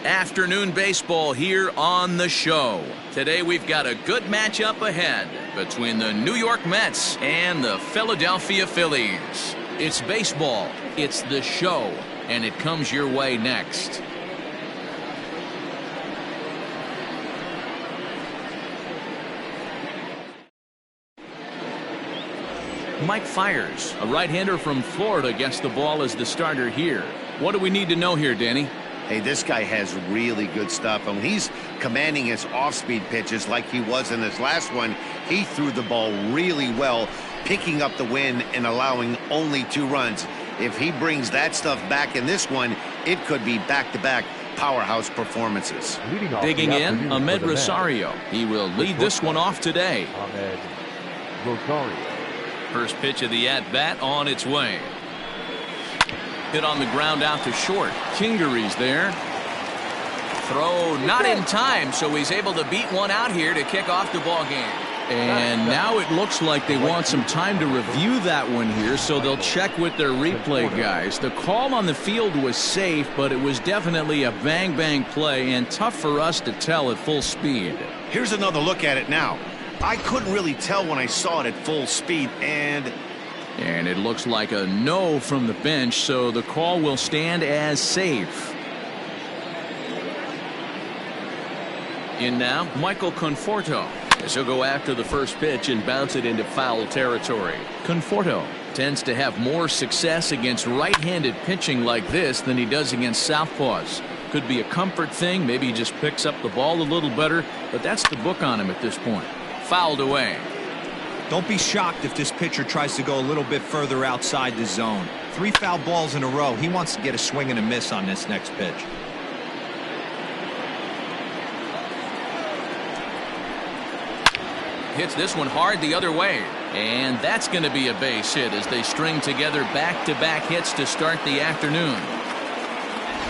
Afternoon baseball here on the show. Today we've got a good matchup ahead between the New York Mets and the Philadelphia Phillies. It's baseball, it's the show, and it comes your way next. Mike Fiers, a right-hander from Florida, gets the ball as the starter here. What do we need to know here, Danny? Hey, this guy has really good stuff. And when he's commanding his off-speed pitches like he was in his last one, he threw the ball really well, picking up the win and allowing only 2 runs. If he brings that stuff back in this one, it could be back-to-back powerhouse performances. Digging in, Ahmed Rosario. He will lead this one off today. Ahmed Rosario. First pitch of the at-bat on its way. Hit on the ground out to short. Kingery's there. Throw not in time, so he's able to beat one out here to kick off the ball game. And now it looks like they want some time to review that one here, so they'll check with their replay guys. The call on the field was safe, but it was definitely a bang-bang play and tough for us to tell at full speed. Here's another look at it now. I couldn't really tell when I saw it at full speed, and it looks like a no from the bench, so the call will stand as safe. In now, Michael Conforto. As he'll go after the first pitch and bounce it into foul territory. Conforto tends to have more success against right-handed pitching like this than he does against southpaws. Could be a comfort thing. Maybe he just picks up the ball a little better, but that's the book on him at this point. Fouled away. Don't be shocked if this pitcher tries to go a little bit further outside the zone. 3 foul balls in a row. He wants to get a swing and a miss on this next pitch. Hits this one hard the other way. And that's going to be a base hit as they string together back-to-back hits to start the afternoon.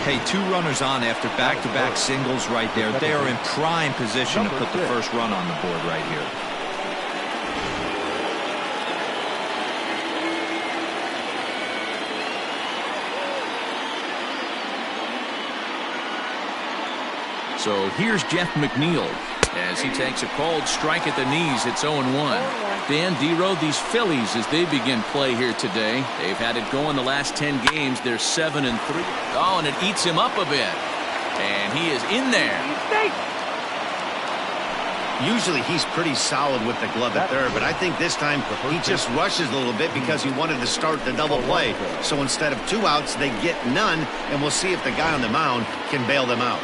Hey, 2 runners on after back-to-back singles right there. They are in prime position to put the first run on the board right here. So here's Jeff McNeil as he takes a cold strike at the knees. It's 0-1. Dan Dero, these Phillies, as they begin play here today, they've had it going the last 10 games. They're 7-3. Oh, and it eats him up a bit. And he is in there. usually he's pretty solid with the glove at third, but I think this time he just rushes a little bit because he wanted to start the double play. So instead of 2 outs, they get none, and we'll see if the guy on the mound can bail them out.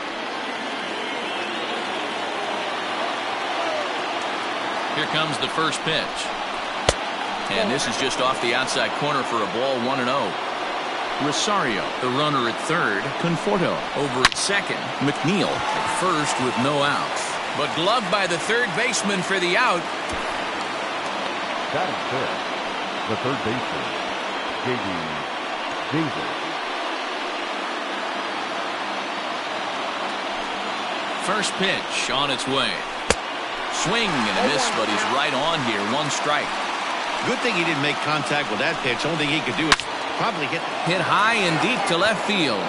Here comes the first pitch. And this is just off the outside corner for a ball, 1-0. Rosario, the runner at third. Conforto over at second. McNeil at first with no outs. But gloved by the third baseman for the out. That is fair. The third baseman, J.D. Davis. First pitch on its way. Swing and a miss, but he's right on here. 1 strike. Good thing he didn't make contact with that pitch. Only thing he could do is probably hit high and deep to left field.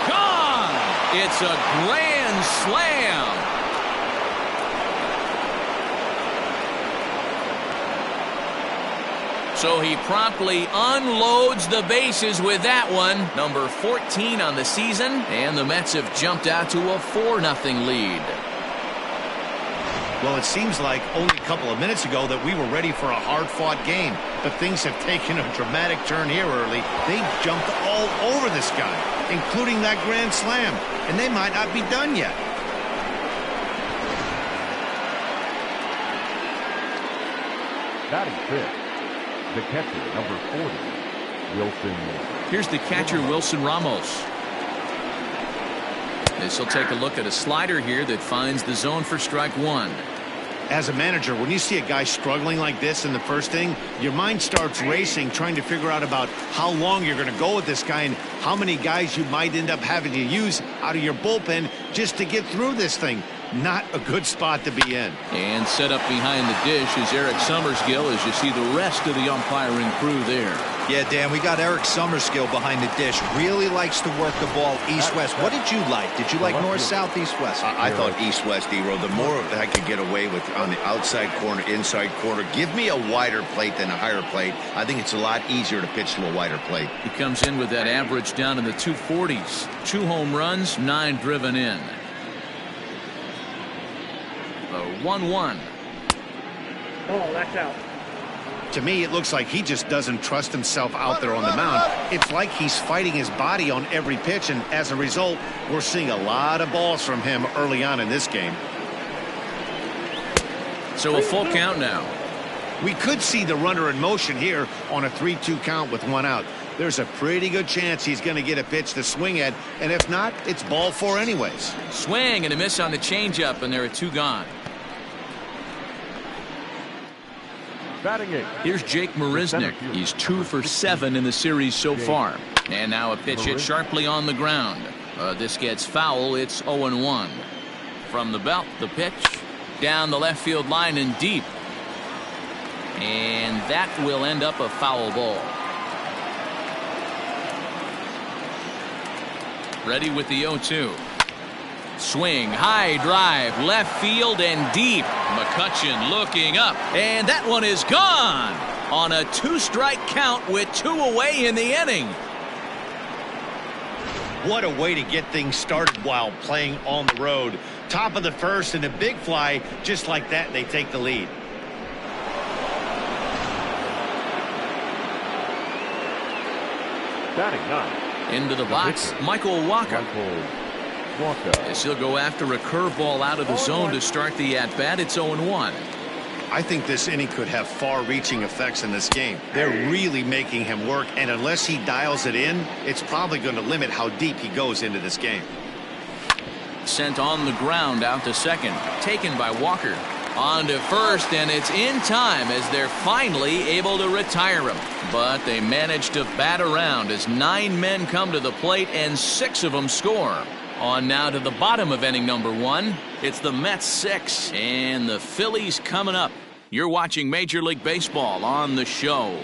Gone! It's a grand slam. So he promptly unloads the bases with that one. Number 14 on the season, and the Mets have jumped out to a 4-0 lead. Well, it seems like only a couple of minutes ago that we were ready for a hard-fought game. But things have taken a dramatic turn here early. They jumped all over this guy, including that grand slam. And they might not be done yet. Batting fifth, the catcher, number 40, Wilson. Here's the catcher, Wilson Ramos. This will take a look at a slider here that finds the zone for strike 1. As a manager, when you see a guy struggling like this in the first inning, your mind starts racing, trying to figure out about how long you're going to go with this guy and how many guys you might end up having to use out of your bullpen just to get through this thing. Not a good spot to be in. And set up behind the dish is Eric Summerskill as you see the rest of the umpiring crew there. Yeah, Dan, we got Eric Summerskill behind the dish. Really likes to work the ball east-west. What did you like? Did you like north-south, east-west? I thought east-west, D-Row. The more I could get away with on the outside corner, inside corner, give me a wider plate than a higher plate. I think it's a lot easier to pitch to a wider plate. He comes in with that average down in the 240s. 2 home runs, 9 driven in. The 1-1. Oh, that's out. To me, it looks like he just doesn't trust himself out there on the mound. It's like he's fighting his body on every pitch, and as a result, we're seeing a lot of balls from him early on in this game. So a full count now. We could see the runner in motion here on a 3-2 count with 1 out. There's a pretty good chance he's going to get a pitch to swing at, and if not, it's ball 4 anyways. Swing and a miss on the changeup, and there are 2 gone. Batting 8. Here's Jake Mariznick. He's 2 for 7 in the series so far. And now a pitch hit sharply on the ground. This gets foul. It's 0-1. From the belt, the pitch down the left field line and deep. And that will end up a foul ball. Ready with the 0-2. Swing, high drive, left field and deep. Mccutchen looking up, and that one is gone on a 2-strike count with 2 away in the inning. What a way to get things started while playing on the road. Top of the first and a big fly, just like that, they take the lead. Batting 9. Into the box, Michael Walker. As he'll go after a curveball out of the zone to start the at-bat. It's 0-1. I think this inning could have far-reaching effects in this game. They're really making him work, and unless he dials it in, it's probably going to limit how deep he goes into this game. Sent on the ground out to second. Taken by Walker. On to first, and it's in time as they're finally able to retire him. But they manage to bat around as 9 men come to the plate and 6 of them score. On now to the bottom of inning number 1. It's the Mets 6 and the Phillies coming up. You're watching Major League Baseball on the show.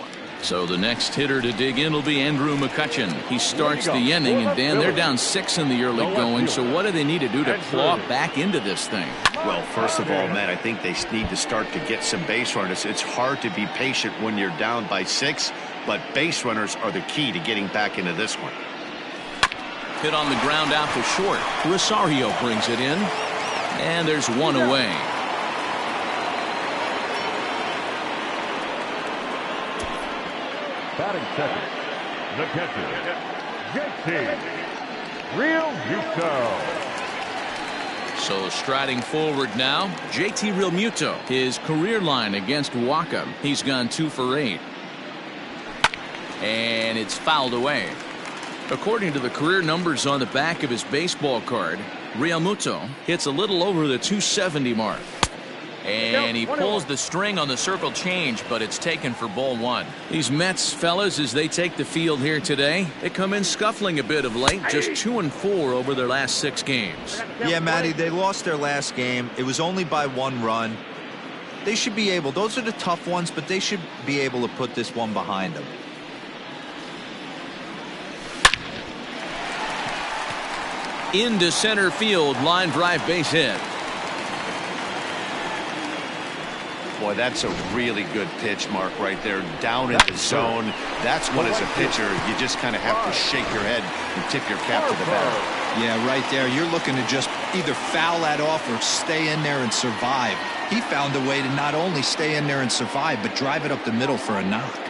So the next hitter to dig in will be Andrew Mccutchen. He starts the inning, and Dan, they're down 6 in the early going. So what do they need to do to claw back into this thing? Well, first of all, Matt, I think they need to start to get some base runners. It's hard to be patient when you're down by 6, but base runners are the key to getting back into this one. Hit on the ground out to short. Rosario brings it in, and there's 1 away. Batting second, the catcher, JT Realmuto. So striding forward now, JT Realmuto. His career line against Waka. He's gone 2 for 8. And it's fouled away. According to the career numbers on the back of his baseball card, Realmuto hits a little over the 270 mark. And he pulls the string on the circle change, but it's taken for ball 1. These Mets fellas, as they take the field here today, they come in scuffling a bit of late, just 2-4 over their last 6 games. Yeah, Matty, they lost their last game. It was only by 1 run. They should be able, those are the tough ones, but they should be able to put this one behind them. Into center field, line drive, base hit. Boy, that's a really good pitch, Mark, right there, down in the zone. That's when, as a pitcher, you just kind of have to shake your head and tip your cap to the batter. Yeah, right there. You're looking to just either foul that off or stay in there and survive. He found a way to not only stay in there and survive, but drive it up the middle for a knock.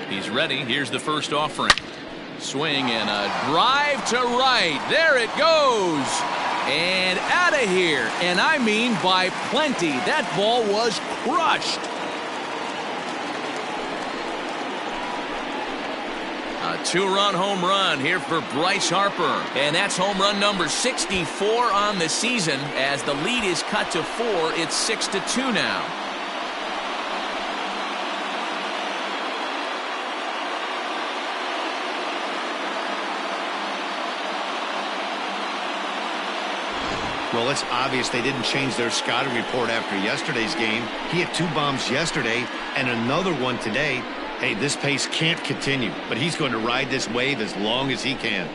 He's ready. Here's the first offering. Swing and a drive to right. There it goes. And out of here. And I mean by plenty. That ball was crushed. A 2-run home run here for Rhys Harper. And that's home run number 64 on the season. As the lead is cut to 4, it's 6-2 now. Well, it's obvious they didn't change their scouting report after yesterday's game. He had 2 bombs yesterday and another one today. Hey, this pace can't continue, but he's going to ride this wave as long as he can.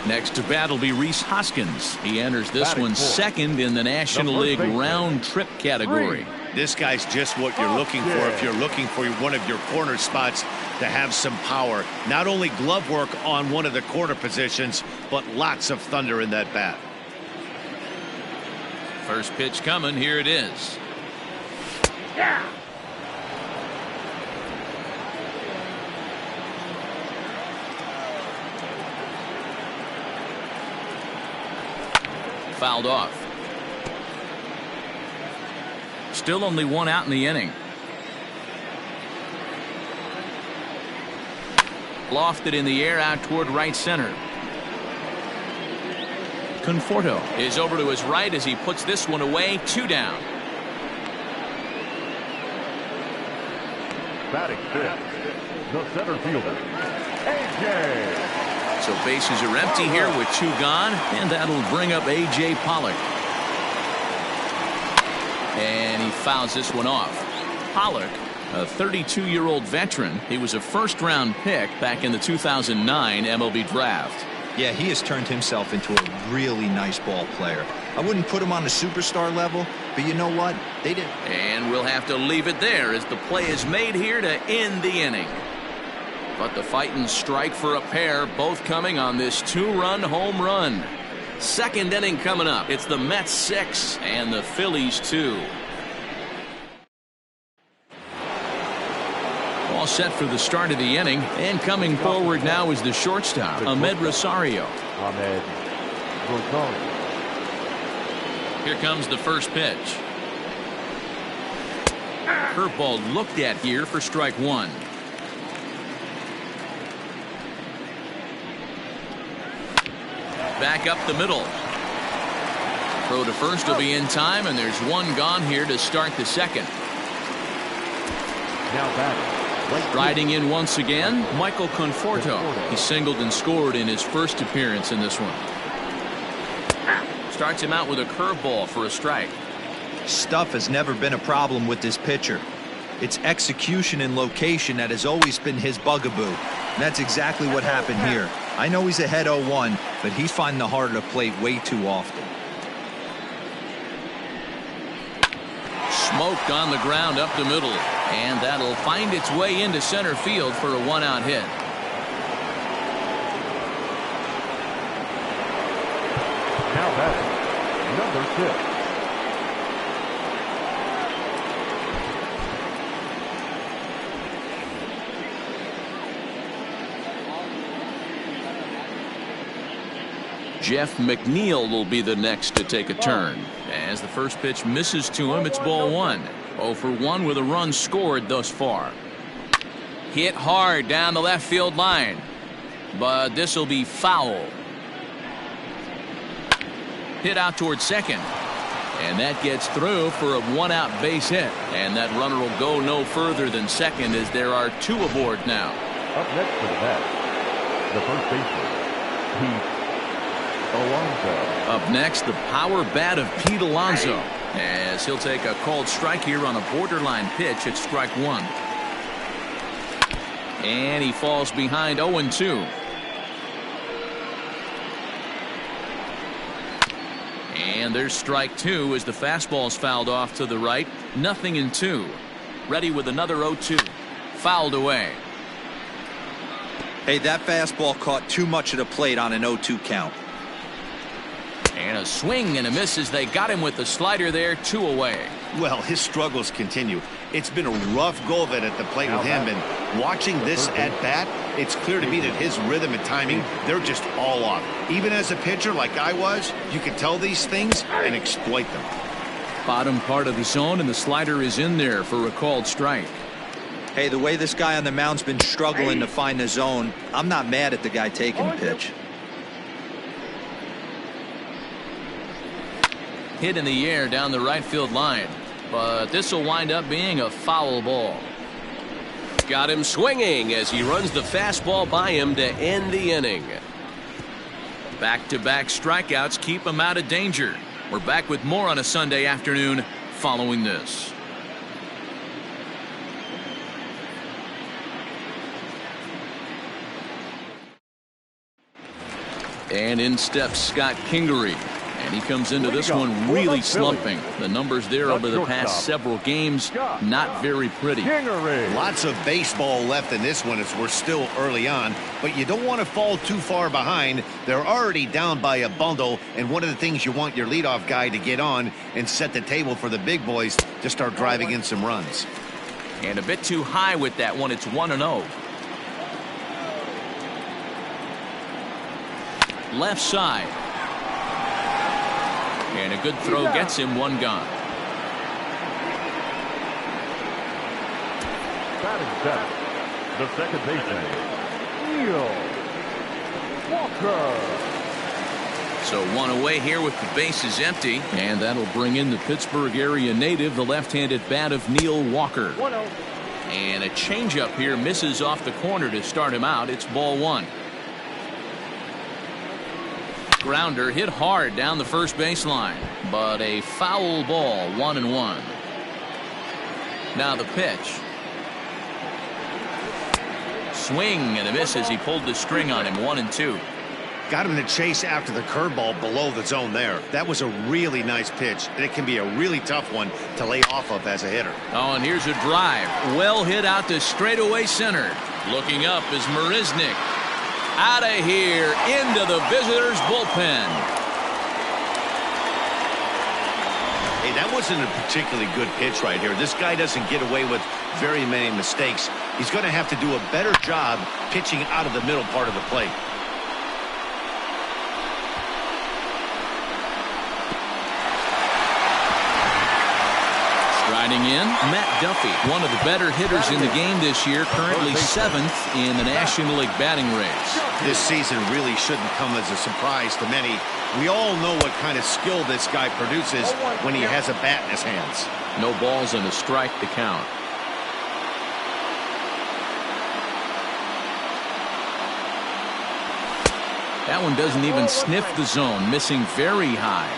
Next to bat will be Rhys Hoskins. He enters this one second in the National League round trip category. This guy's just what you're looking for if you're looking for one of your corner spots to have some power. Not only glove work on one of the corner positions, but lots of thunder in that bat. First pitch coming. Here it is. Yeah. Fouled off. Still only 1 out in the inning. Lofted in the air out toward right center. Conforto is over to his right as he puts this one away. 2 down. Batting fifth, the center fielder, A.J. So bases are empty here with 2 gone, and that'll bring up A.J. Pollock. And he fouls this one off. Pollock, a 32-year-old veteran. He was a first-round pick back in the 2009 MLB draft. Yeah, he has turned himself into a really nice ball player. I wouldn't put him on the superstar level, but you know what? They didn't. And we'll have to leave it there as the play is made here to end the inning. But the fighting strike for a pair, both coming on this 2-run home run. Second inning coming up. It's the Mets 6 and the Phillies 2. All set for the start of the inning, and coming forward now is the shortstop, Ahmed Rosario. Ahmed Rosario. Here comes the first pitch. Curveball looked at here for strike 1. Back up the middle. Throw to first will be in time, and there's 1 gone here to start the second. Now batting. Riding in once again, Michael Conforto. He singled and scored in his first appearance in this one. Starts him out with a curveball for a strike. Stuff has never been a problem with this pitcher. It's execution and location that has always been his bugaboo. And that's exactly what happened here. I know he's ahead 0-1, but he's finding the heart of the plate way too often. Smoked on the ground up the middle, and that'll find its way into center field for a 1-out hit. Now batting, number 6. Jeff McNeil will be the next to take a turn. As the first pitch misses to him, it's ball 1. 0 for 1 with a run scored thus far. Hit hard down the left field line, but this will be foul. Hit out towards second, and that gets through for a 1-out base hit. And that runner will go no further than second as there are 2 aboard now. Up next for the bat, the first baseman, Alonso. Up next, the power bat of Pete Alonso, as he'll take a called strike here on a borderline pitch at strike 1. And he falls behind 0-2. And there's strike 2 as the fastball's fouled off to the right. 0-2. Ready with another 0-2. Fouled away. Hey, that fastball caught too much of the plate on an 0-2 count. And a swing and a miss as they got him with the slider there, 2 away. Well, his struggles continue. It's been a rough go of it at the plate with him, and watching this at bat, it's clear to me that his rhythm and timing, they're just all off. Even as a pitcher like I was, you can tell these things and exploit them. Bottom part of the zone, and the slider is in there for a called strike. Hey, the way this guy on the mound's been struggling to find the zone, I'm not mad at the guy taking the pitch. Hit in the air down the right field line, but this will wind up being a foul ball. Got him swinging as he runs the fastball by him to end the inning. Back-to-back strikeouts keep him out of danger. We're back with more on a Sunday afternoon following this. And in steps Scott Kingery. And he comes into this one really slumping. The numbers there over the past several games, not very pretty. Lots of baseball left in this one as we're still early on, but you don't want to fall too far behind. They're already down by a bundle, and one of the things you want your leadoff guy to get on and set the table for the big boys to start driving in some runs. And a bit too high with that one. It's 1-0. Left side. And a good throw gets him one gone. Batting seventh, the second baseman, Walker. So one away here with the bases empty. And that'll bring in the Pittsburgh area native, the left-handed bat of Neil Walker. 1-0. And a changeup here misses off the corner to start him out. It's ball one. Grounder hit hard down the first baseline, but a foul ball, 1-1. Now the pitch. Swing and a miss as he pulled the string on him, 1-2. Got him to chase after the curveball below the zone there. That was a really nice pitch, and it can be a really tough one to lay off of as a hitter. Oh, and here's a drive. Well hit out to straightaway center. Looking up is Mariznick. Out of here into the visitors' bullpen. Hey, that wasn't a particularly good pitch right here. This guy doesn't get away with very many mistakes. He's going to have to do a better job pitching out of the middle part of the plate. Riding in, Matt Duffy, one of the better hitters in the game this year, currently 7th in the National League batting race. This season really shouldn't come as a surprise to many. We all know what kind of skill this guy produces when he has a bat in his hands. No balls and a strike to count. That one doesn't even sniff the zone, missing very high.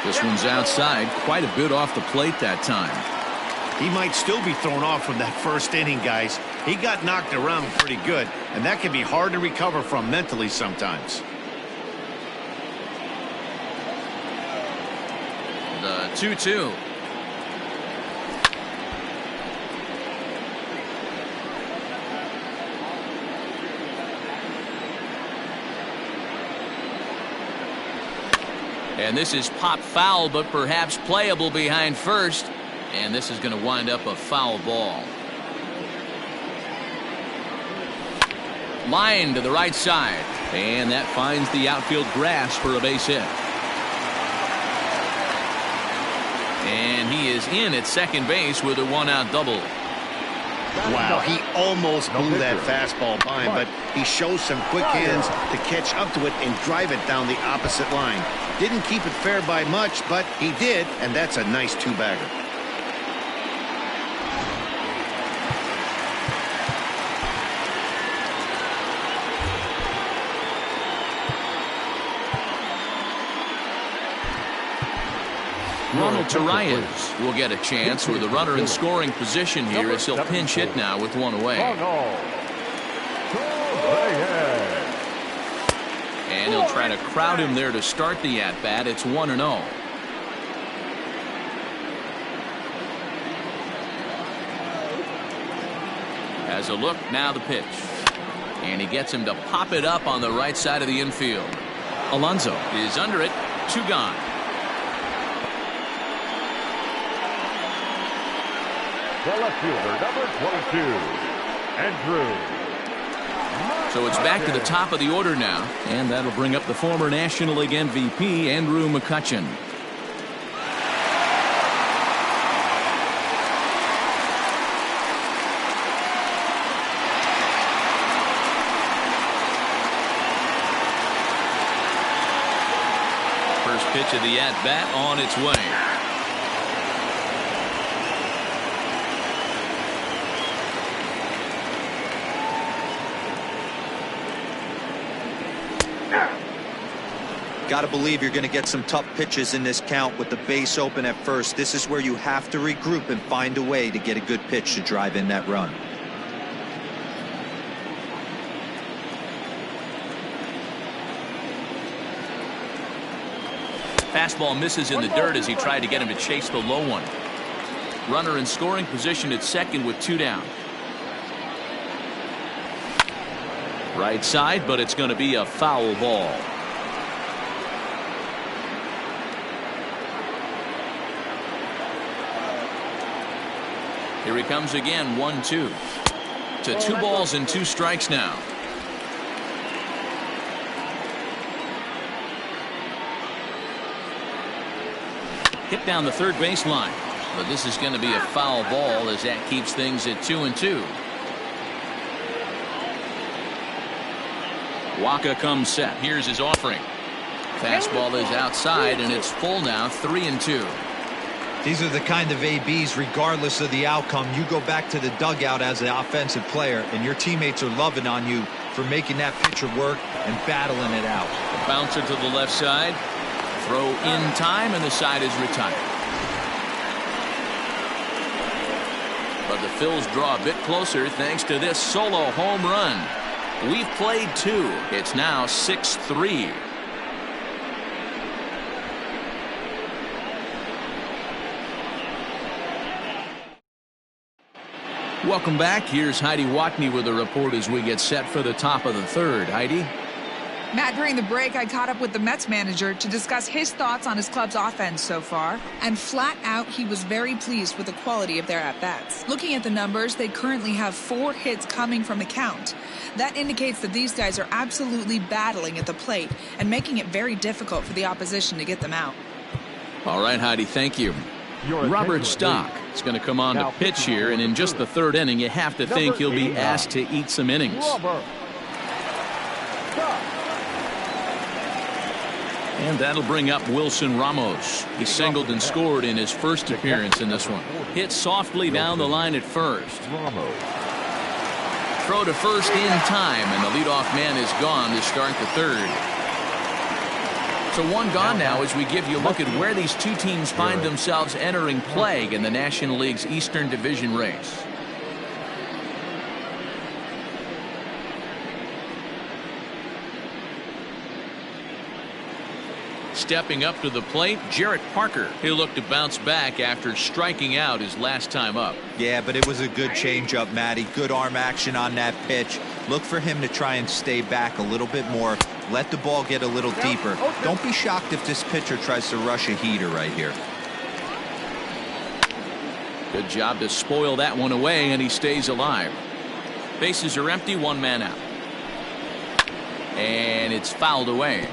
This one's outside, quite a bit off the plate that time. He might still be thrown off from that first inning, guys. He got knocked around pretty good, and that can be hard to recover from mentally sometimes. The 2-2. And this is pop foul, but perhaps playable behind first. And this is going to wind up a foul ball. Line to the right side. And that finds the outfield grass for a base hit. And he is in at second base with a one-out double. Wow, he almost blew that fastball by him, but he shows some quick hands to catch up to it and drive it down the opposite line. Didn't keep it fair by much, but he did, and that's a nice two-bagger. Ronald Torreyes will get a chance with a runner in scoring position here as he'll pinch hit now with one away. And he'll try to crowd him there to start the at-bat. It's 1-0. Has a look, now the pitch. And he gets him to pop it up on the right side of the infield. Alonso is under it, 2 gone. The left fielder, number 22, Andrew. So it's back to the top of the order now, and that'll bring up the former National League MVP, Andrew McCutchen. First pitch of the at-bat on its way. Got to believe you're going to get some tough pitches in this count with the base open at first. This is where you have to regroup and find a way to get a good pitch to drive in that run. Fastball misses in the dirt as he tried to get him to chase the low one. Runner in scoring position at second with 2 down. Right side, but it's going to be a foul ball. Here he comes again, 1-2. To 2 balls and 2 strikes now. Hit down the third baseline, but this is going to be a foul ball as that keeps things at 2-2. Waka comes set. Here's his offering. Fastball is outside, and it's full now, 3-2. These are the kind of ABs, regardless of the outcome, you go back to the dugout as an offensive player, and your teammates are loving on you for making that pitcher work and battling it out. Bouncer to the left side. Throw in time, and the side is retired. But the Phils draw a bit closer thanks to this solo home run. We've played 2. It's now 6-3. Welcome back. Here's Heidi Watney with a report as we get set for the top of the third. Heidi? Matt, during the break, I caught up with the Mets manager to discuss his thoughts on his club's offense so far. And flat out, he was very pleased with the quality of their at-bats. Looking at the numbers, they currently have 4 hits coming from the count. That indicates that these guys are absolutely battling at the plate and making it very difficult for the opposition to get them out. All right, Heidi, thank you. Robert Stock is going to come on to pitch here, and in just the 3rd inning, you have to think he'll be asked to eat some innings. And that'll bring up Wilson Ramos. He singled and scored in his first appearance in this one. Hit softly down the line at first. Throw to first in time, and the leadoff man is gone to start the 3rd. So 1 gone now as we give you a look at where these 2 teams find themselves entering play in the National League's Eastern Division race. Stepping up to the plate, Jarrett Parker. He'll look to bounce back after striking out his last time up. Yeah, but it was a good changeup, Matty. Good arm action on that pitch. Look for him to try and stay back a little bit more. Let the ball get a little deeper. Don't be shocked if this pitcher tries to rush a heater right here. Good job to spoil that one away, and he stays alive. Bases are empty, 1 man out. And it's fouled away.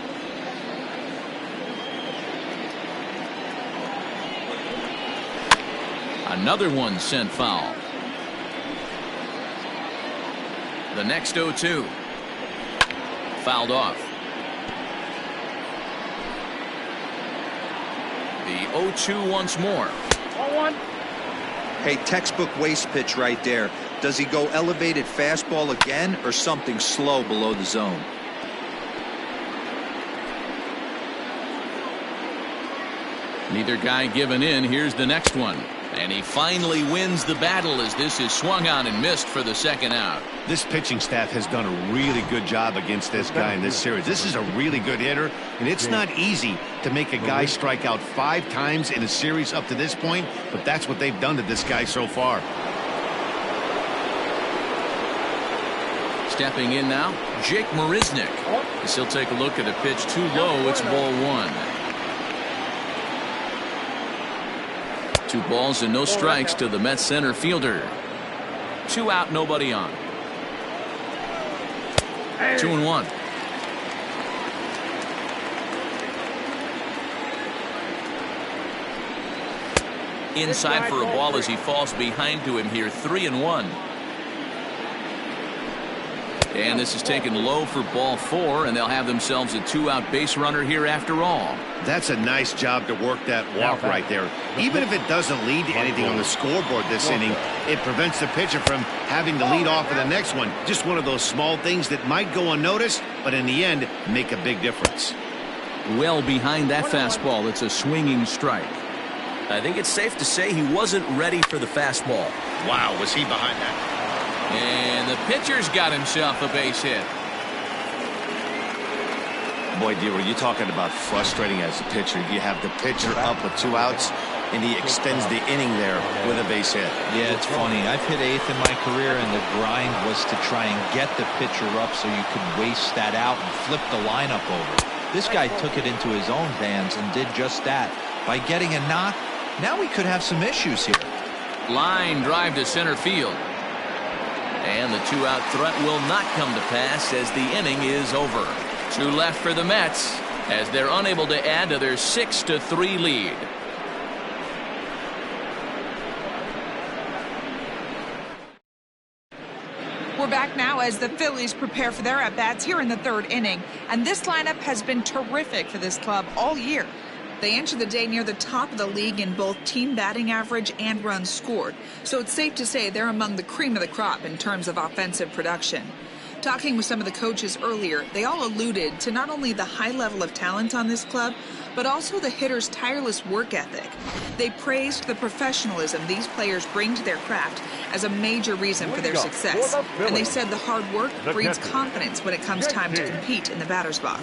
Another one sent foul. The next 0-2. Fouled off. The 0-2 once more. Hey, textbook waste pitch right there. Does he go elevated fastball again or something slow below the zone? Neither guy giving in. Here's the next one. And he finally wins the battle as this is swung on and missed for the 2nd out. This pitching staff has done a really good job against this guy in this series. This is a really good hitter, and it's not easy to make a guy strike out 5 times in a series up to this point, but that's what they've done to this guy so far. Stepping in now, Jake Mariznick. As he'll take a look at a pitch too low. It's ball 1. 2 balls and no strikes to the Mets center fielder. 2 out, nobody on. 2-1. Inside for a ball as he falls behind to him here. 3-1. And this is taken low for ball 4, and they'll have themselves a 2-out base runner here after all. That's a nice job to work that walk right there. Even if it doesn't lead to anything on the scoreboard this inning, it prevents the pitcher from having to lead off of the next one. Just one of those small things that might go unnoticed, but in the end, make a big difference. well behind that fastball. It's a swinging strike. I think it's safe to say he wasn't ready for the fastball. Wow, was he behind that? And the pitcher's got himself a base hit. Boy, D, were you talking about frustrating as a pitcher? You have the pitcher up with 2 outs, and he extends the inning there with a base hit. Yeah, it's funny. I've hit 8th in my career, and the grind was to try and get the pitcher up so you could waste that out and flip the lineup over. This guy took it into his own hands and did just that. By getting a knock, now we could have some issues here. Line drive to center field. And the 2-out threat will not come to pass as the inning is over. 2 left for the Mets as they're unable to add to their 6-3 lead. We're back now as the Phillies prepare for their at-bats here in the 3rd inning. And this lineup has been terrific for this club all year. They entered the day near the top of the league in both team batting average and runs scored. So it's safe to say they're among the cream of the crop in terms of offensive production. Talking with some of the coaches earlier, they all alluded to not only the high level of talent on this club, but also the hitters' tireless work ethic. They praised the professionalism these players bring to their craft as a major reason for their success. And they said the hard work breeds confidence when it comes time to compete in the batter's box.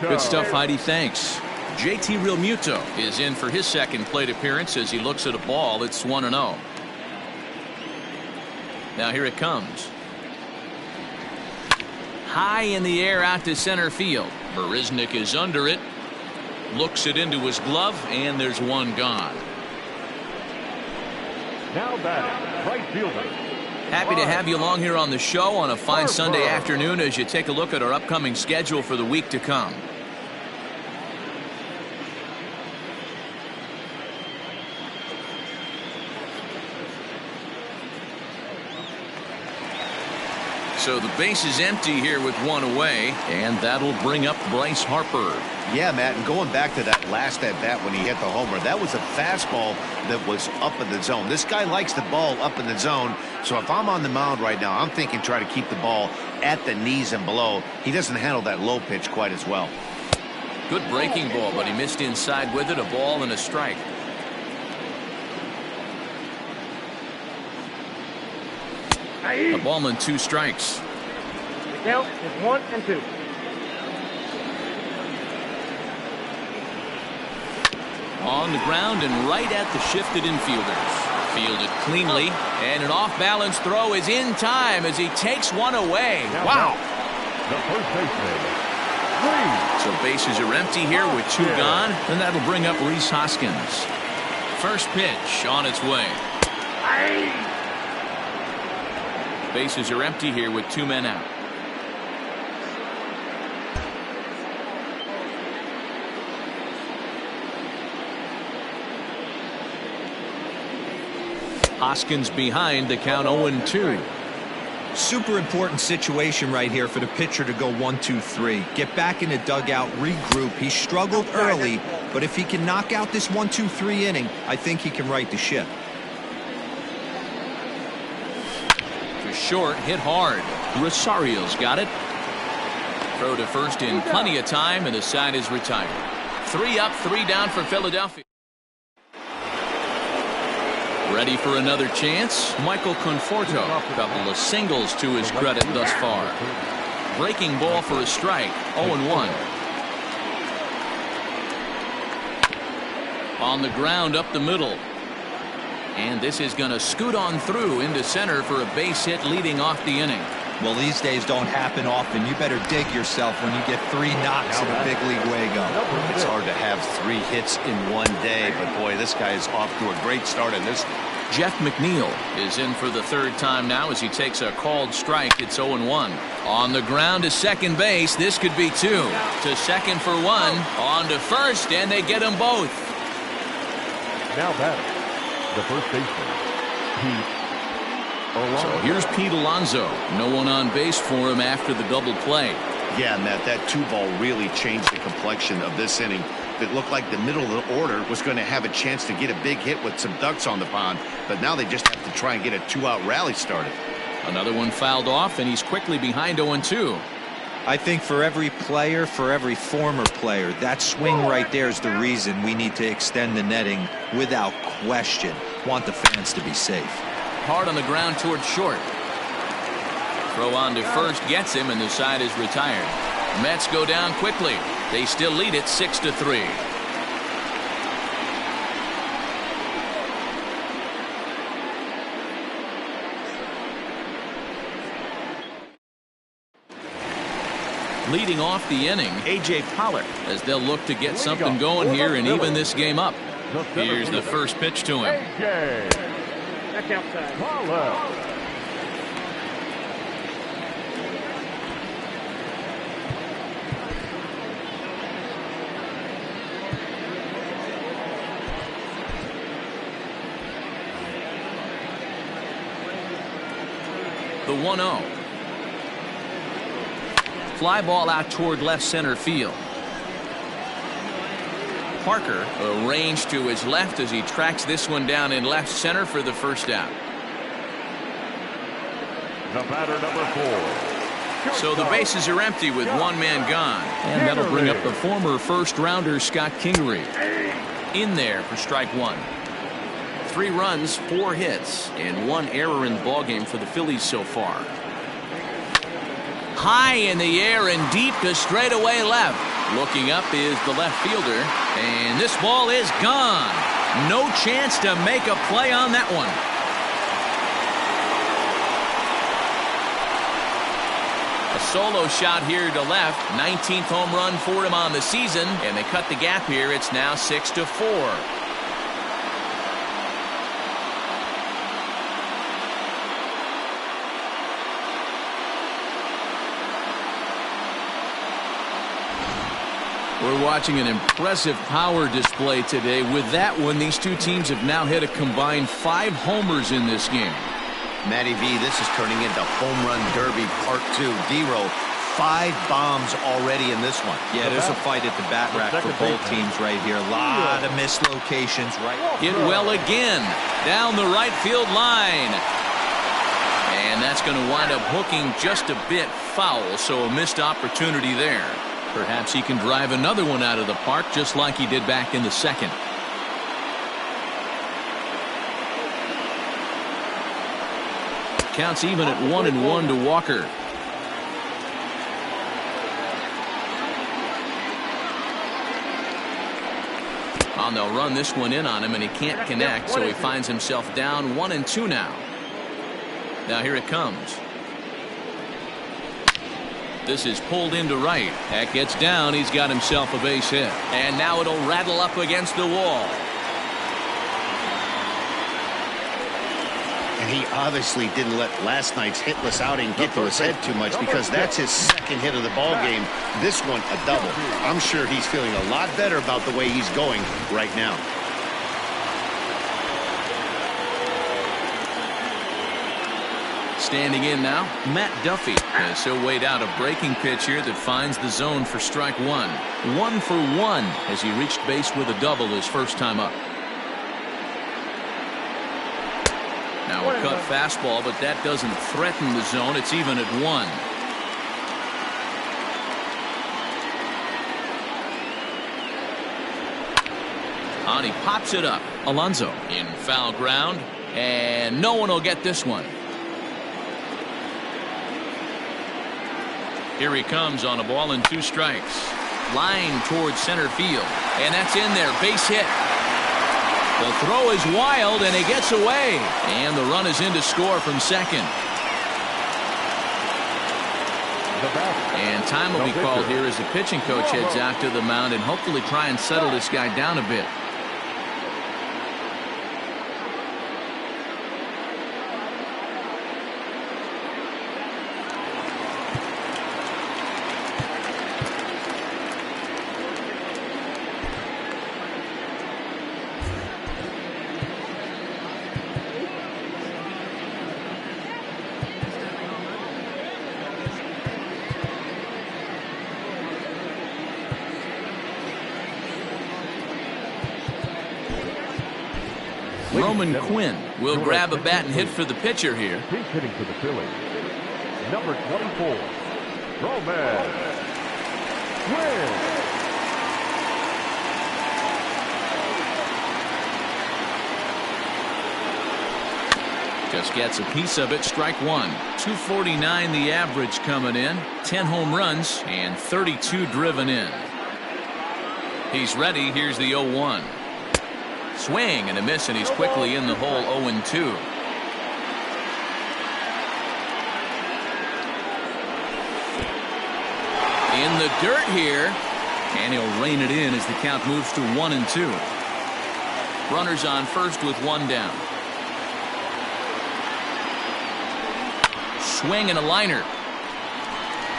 Good stuff, Heidi. Thanks. JT Realmuto is in for his 2nd plate appearance as he looks at a ball that's 1-0. Now here it comes. High in the air out to center field. Mariznick is under it. Looks it into his glove, and there's one gone. Now batting, right fielder. Happy to have you along here on the show on a fine Sunday afternoon as you take a look at our upcoming schedule for the week to come. So the base is empty here with 1 away, and that'll bring up Rhys Harper. Yeah, Matt, and going back to that last at-bat when he hit the homer, that was a fastball that was up in the zone. This guy likes the ball up in the zone, so if I'm on the mound right now, I'm thinking try to keep the ball at the knees and below. He doesn't handle that low pitch quite as well. Good breaking ball, but he missed inside with it, a ball and a strike. A ball and 2 strikes. The count is 1-2. On the ground and right at the shifted infielders. Fielded cleanly, and an off-balance throw is in time as he takes one away. Wow. The first baseman, Rhys. So bases are empty here with 2 gone, and that'll bring up Rhys Hoskins. First pitch on its way. Bases are empty here with 2 men out. Hoskins behind, the count 0-2. Super important situation right here for the pitcher to go 1-2-3. Get back in the dugout, regroup. He struggled early, but if he can knock out this 1-2-3 inning, I think he can right the ship. Short, hit hard. Rosario's got it. Throw to first in plenty of time, and the side is retired. 3 up, 3 down for Philadelphia. Ready for another chance? Michael Conforto. Couple of singles to his credit thus far. Breaking ball for a strike. 0-1. On the ground up the middle. And this is going to scoot on through into center for a base hit leading off the inning. Well, these days don't happen often. You better dig yourself when you get 3 knocks in a big league way-go. It's hard to have 3 hits in one day, but boy, this guy is off to a great start in this. Jeff McNeil is in for the 3rd time now as he takes a called strike. It's 0-1. On the ground to second base. This could be 2. To second for 1. On to first, and they get them both. Now batting, the first baseman, Alonso. So here's Pete Alonso. No one on base for him after the double play. Yeah, Matt, that 2-ball really changed the complexion of this inning. It looked like the middle of the order was going to have a chance to get a big hit with some ducks on the pond, but now they just have to try and get a 2-out rally started. Another one fouled off, and he's quickly behind 0-2. I think for every player, for every former player, that swing right there is the reason we need to extend the netting without question. Want the fans to be safe. Hard on the ground towards short. Throw on to first gets him, and the side is retired. Mets go down quickly. They still lead it 6-3. Leading off the inning, A.J. Pollard, as they'll look to get something going here and even this game up. Here's the first pitch to him. Back outside. The 1-0. Fly ball out toward left center field. Parker arranged to his left as he tracks this one down in left center for the first out. The batter, number 4. So the bases are empty with one man gone. And that'll bring up the former first rounder Scott Kingery in there for strike one. 3 runs, 4 hits, and 1 error in the ballgame for the Phillies so far. High in the air and deep to straightaway left. Looking up is the left fielder, and this ball is gone. No chance to make a play on that one. A solo shot here to left. 19th home run for him on the season, and they cut the gap here. It's now 6-4. We're watching an impressive power display today. With that one, these two teams have now hit a combined 5 homers in this game. Matty V, this is turning into Home Run Derby Part 2. D-Row, 5 bombs already in this one. Yeah, there's a fight at the bat rack for both teams right here. A lot of mislocations. Hit well again down the right field line. And that's going to wind up hooking just a bit foul, so a missed opportunity there. Perhaps he can drive another one out of the park just like he did back in the second. Counts even at 1-1 to Walker. And they'll run this one in on him, and he can't connect, so he finds himself down 1-2 now. Now here it comes. This is pulled into right. That gets down. He's got himself a base hit. And now it'll rattle up against the wall. And he obviously didn't let last night's hitless outing get to his head too much, because that's his second hit of the ball game. This one a double. I'm sure he's feeling a lot better about the way he's going right now. Standing in now, Matt Duffy. As he'll wait out a breaking pitch here that finds the zone for strike one. 1 for 1 as he reached base with a double his first time up. Now a cut fastball, but that doesn't threaten the zone. It's even at 1. On he pops it up. Alonso in foul ground, and no one will get this one. Here he comes on a ball and 2 strikes. Line towards center field. And that's in there. Base hit. The throw is wild, and he gets away. And the run is in to score from second. And time will be called here as the pitching coach heads out to the mound and hopefully try and settle this guy down a bit. Roman Quinn will grab a bat and hit for the pitcher here. He's hitting for the Phillies. Number 24. Gomez. Win. Just gets a piece of it. Strike one. 249 the average coming in. 10 home runs and 32 driven in. He's ready. Here's the 0-1. Swing and a miss, and he's quickly in the hole. 0-2. In the dirt here, and he'll rein it in as the count moves to 1-2. Runners on first with one down. Swing and a liner,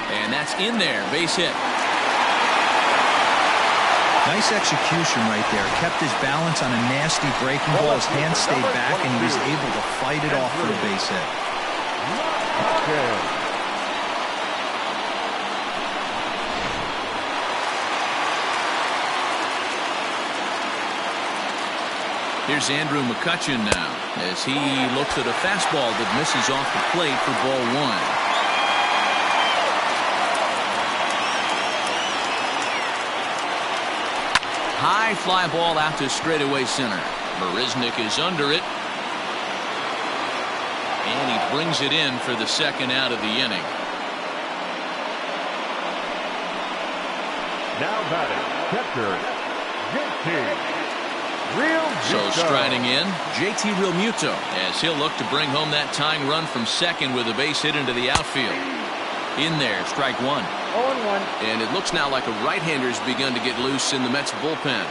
and that's in there. Base hit. Nice execution right there. Kept his balance on a nasty breaking ball. His hands stayed back, and he was able to fight it off for a base hit. Here's Andrew Mccutchen now as he looks at a fastball that misses off the plate for ball one. High fly ball out to straightaway center. Mariznick is under it. And he brings it in for the second out of the inning. Now batting, catcher, JT. So striding in, JT Realmuto as he'll look to bring home that tying run from second with a base hit into the outfield. In there, strike one. 0-1. And it looks now like a right-hander's begun to get loose in the Mets bullpen.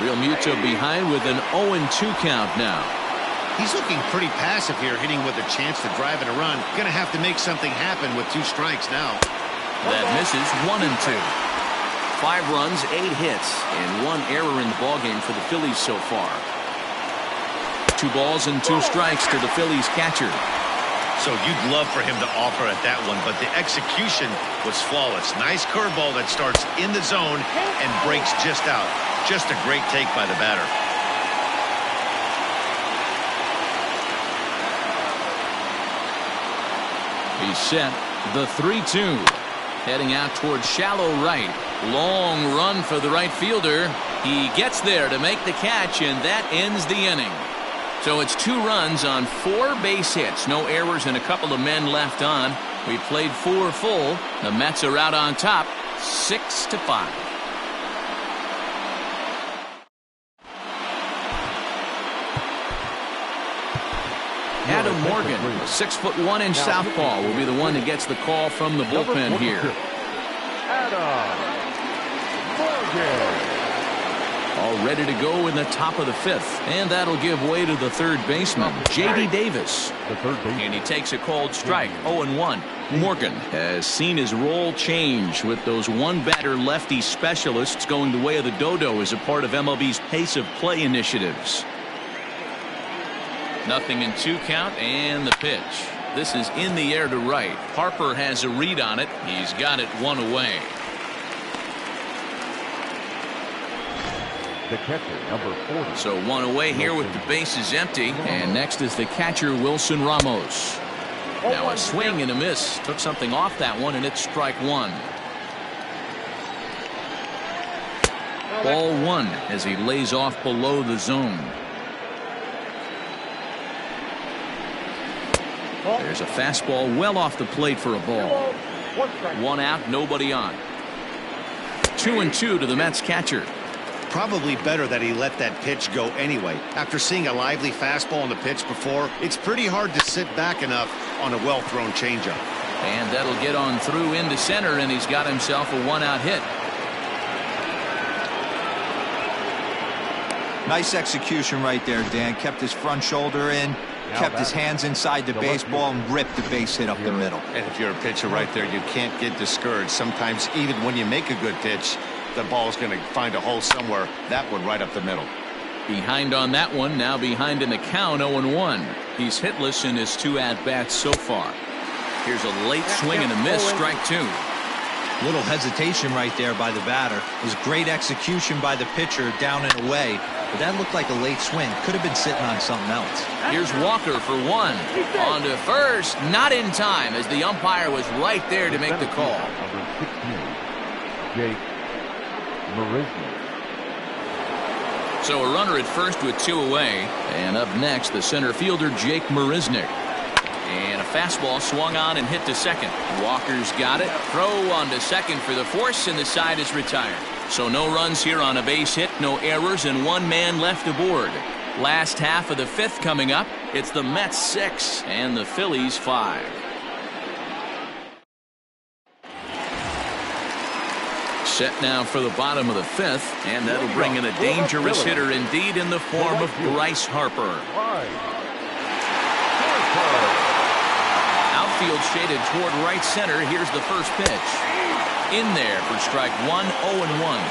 Realmuto behind with an 0-2 count now. He's looking pretty passive here, hitting with a chance to drive it a run. Gonna have to make something happen with 2 strikes now. That misses. 1-2. 5 runs, 8 hits, and 1 error in the ballgame for the Phillies so far. 2 balls and 2 strikes to the Phillies catcher. So you'd love for him to offer at that one, but the execution was flawless. Nice curveball that starts in the zone and breaks just out. Just a great take by the batter. He's set. The 3-2. Heading out towards shallow right. Long run for the right fielder. He gets there to make the catch, and that ends the inning. So it's 2 runs on 4 base hits. No errors and a couple of men left on. We played 4 full. The Mets are out on top, 6-5. Adam Morgan, a 6'1" southpaw, will be the one that gets the call from the bullpen here. Adam Morgan. All ready to go in the top of the 5th, and that'll give way to the third baseman, J.D. Davis. The third baseman. And he takes a called strike. 0-1. Morgan has seen his role change with those one-batter lefty specialists going the way of the dodo as a part of MLB's pace of play initiatives. 0-2 count, and the pitch. This is in the air to right. Harper has a read on it. He's got it 1 away. The catcher, number 40. So 1 away here with the bases empty. And next is the catcher, Wilson Ramos. Now a swing and a miss. Took something off that one, and it's strike 1. Ball 1 as he lays off below the zone. There's a fastball well off the plate for a ball. 1 out, nobody on. 2-2 to the Mets catcher. Probably better that he let that pitch go anyway. After seeing a lively fastball on the pitch before, it's pretty hard to sit back enough on a well-thrown changeup. And that'll get on through into center, and he's got himself a 1-out hit. Nice execution right there, Dan. Kept his front shoulder in, kept his hands inside the baseball, and ripped the base hit up the middle. And if you're a pitcher right there, you can't get discouraged. Sometimes even when you make a good pitch, the ball's going to find a hole somewhere. That one right up the middle. Behind on that one, now behind in the count, 0-1. He's hitless in his 2 at-bats so far. Here's a late swing and a miss, strike 2. Little hesitation right there by the batter. It was great execution by the pitcher down and away, but that looked like a late swing. Could have been sitting on something else. Here's Walker for one. On to first, not in time, as the umpire was right there to make the call. Number 16, Jake Mariznick. So a runner at first with 2 away. And up next, the center fielder, Jake Mariznick. And a fastball swung on and hit to second. Walker's got it. Throw on to second for the force, and the side is retired. So no runs here on a base hit, no errors, and 1 man left aboard. Last half of the 5th coming up. It's the Mets 6 and the Phillies 5. Set now for the bottom of the 5th, and that'll bring in a dangerous hitter indeed in the form of Rhys Harper. Outfield shaded toward right center. Here's the first pitch. In there for strike 1, 0-1.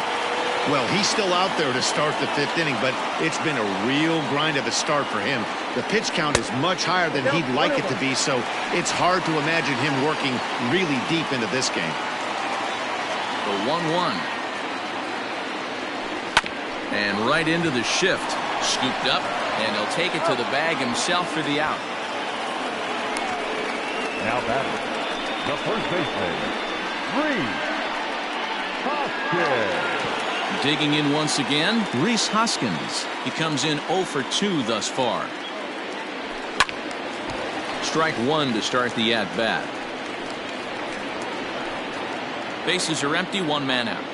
Well, he's still out there to start the 5th inning, but it's been a real grind of a start for him. The pitch count is much higher than he'd like it to be, so it's hard to imagine him working really deep into this game. The 1-1. And right into the shift. Scooped up, and he'll take it to the bag himself for the out. Now batting, the first baseman, Rhys Hoskins. Digging in once again, Rhys Hoskins. He comes in 0 for 2 thus far. Strike 1 to start the at-bat. Bases are empty, 1 man out.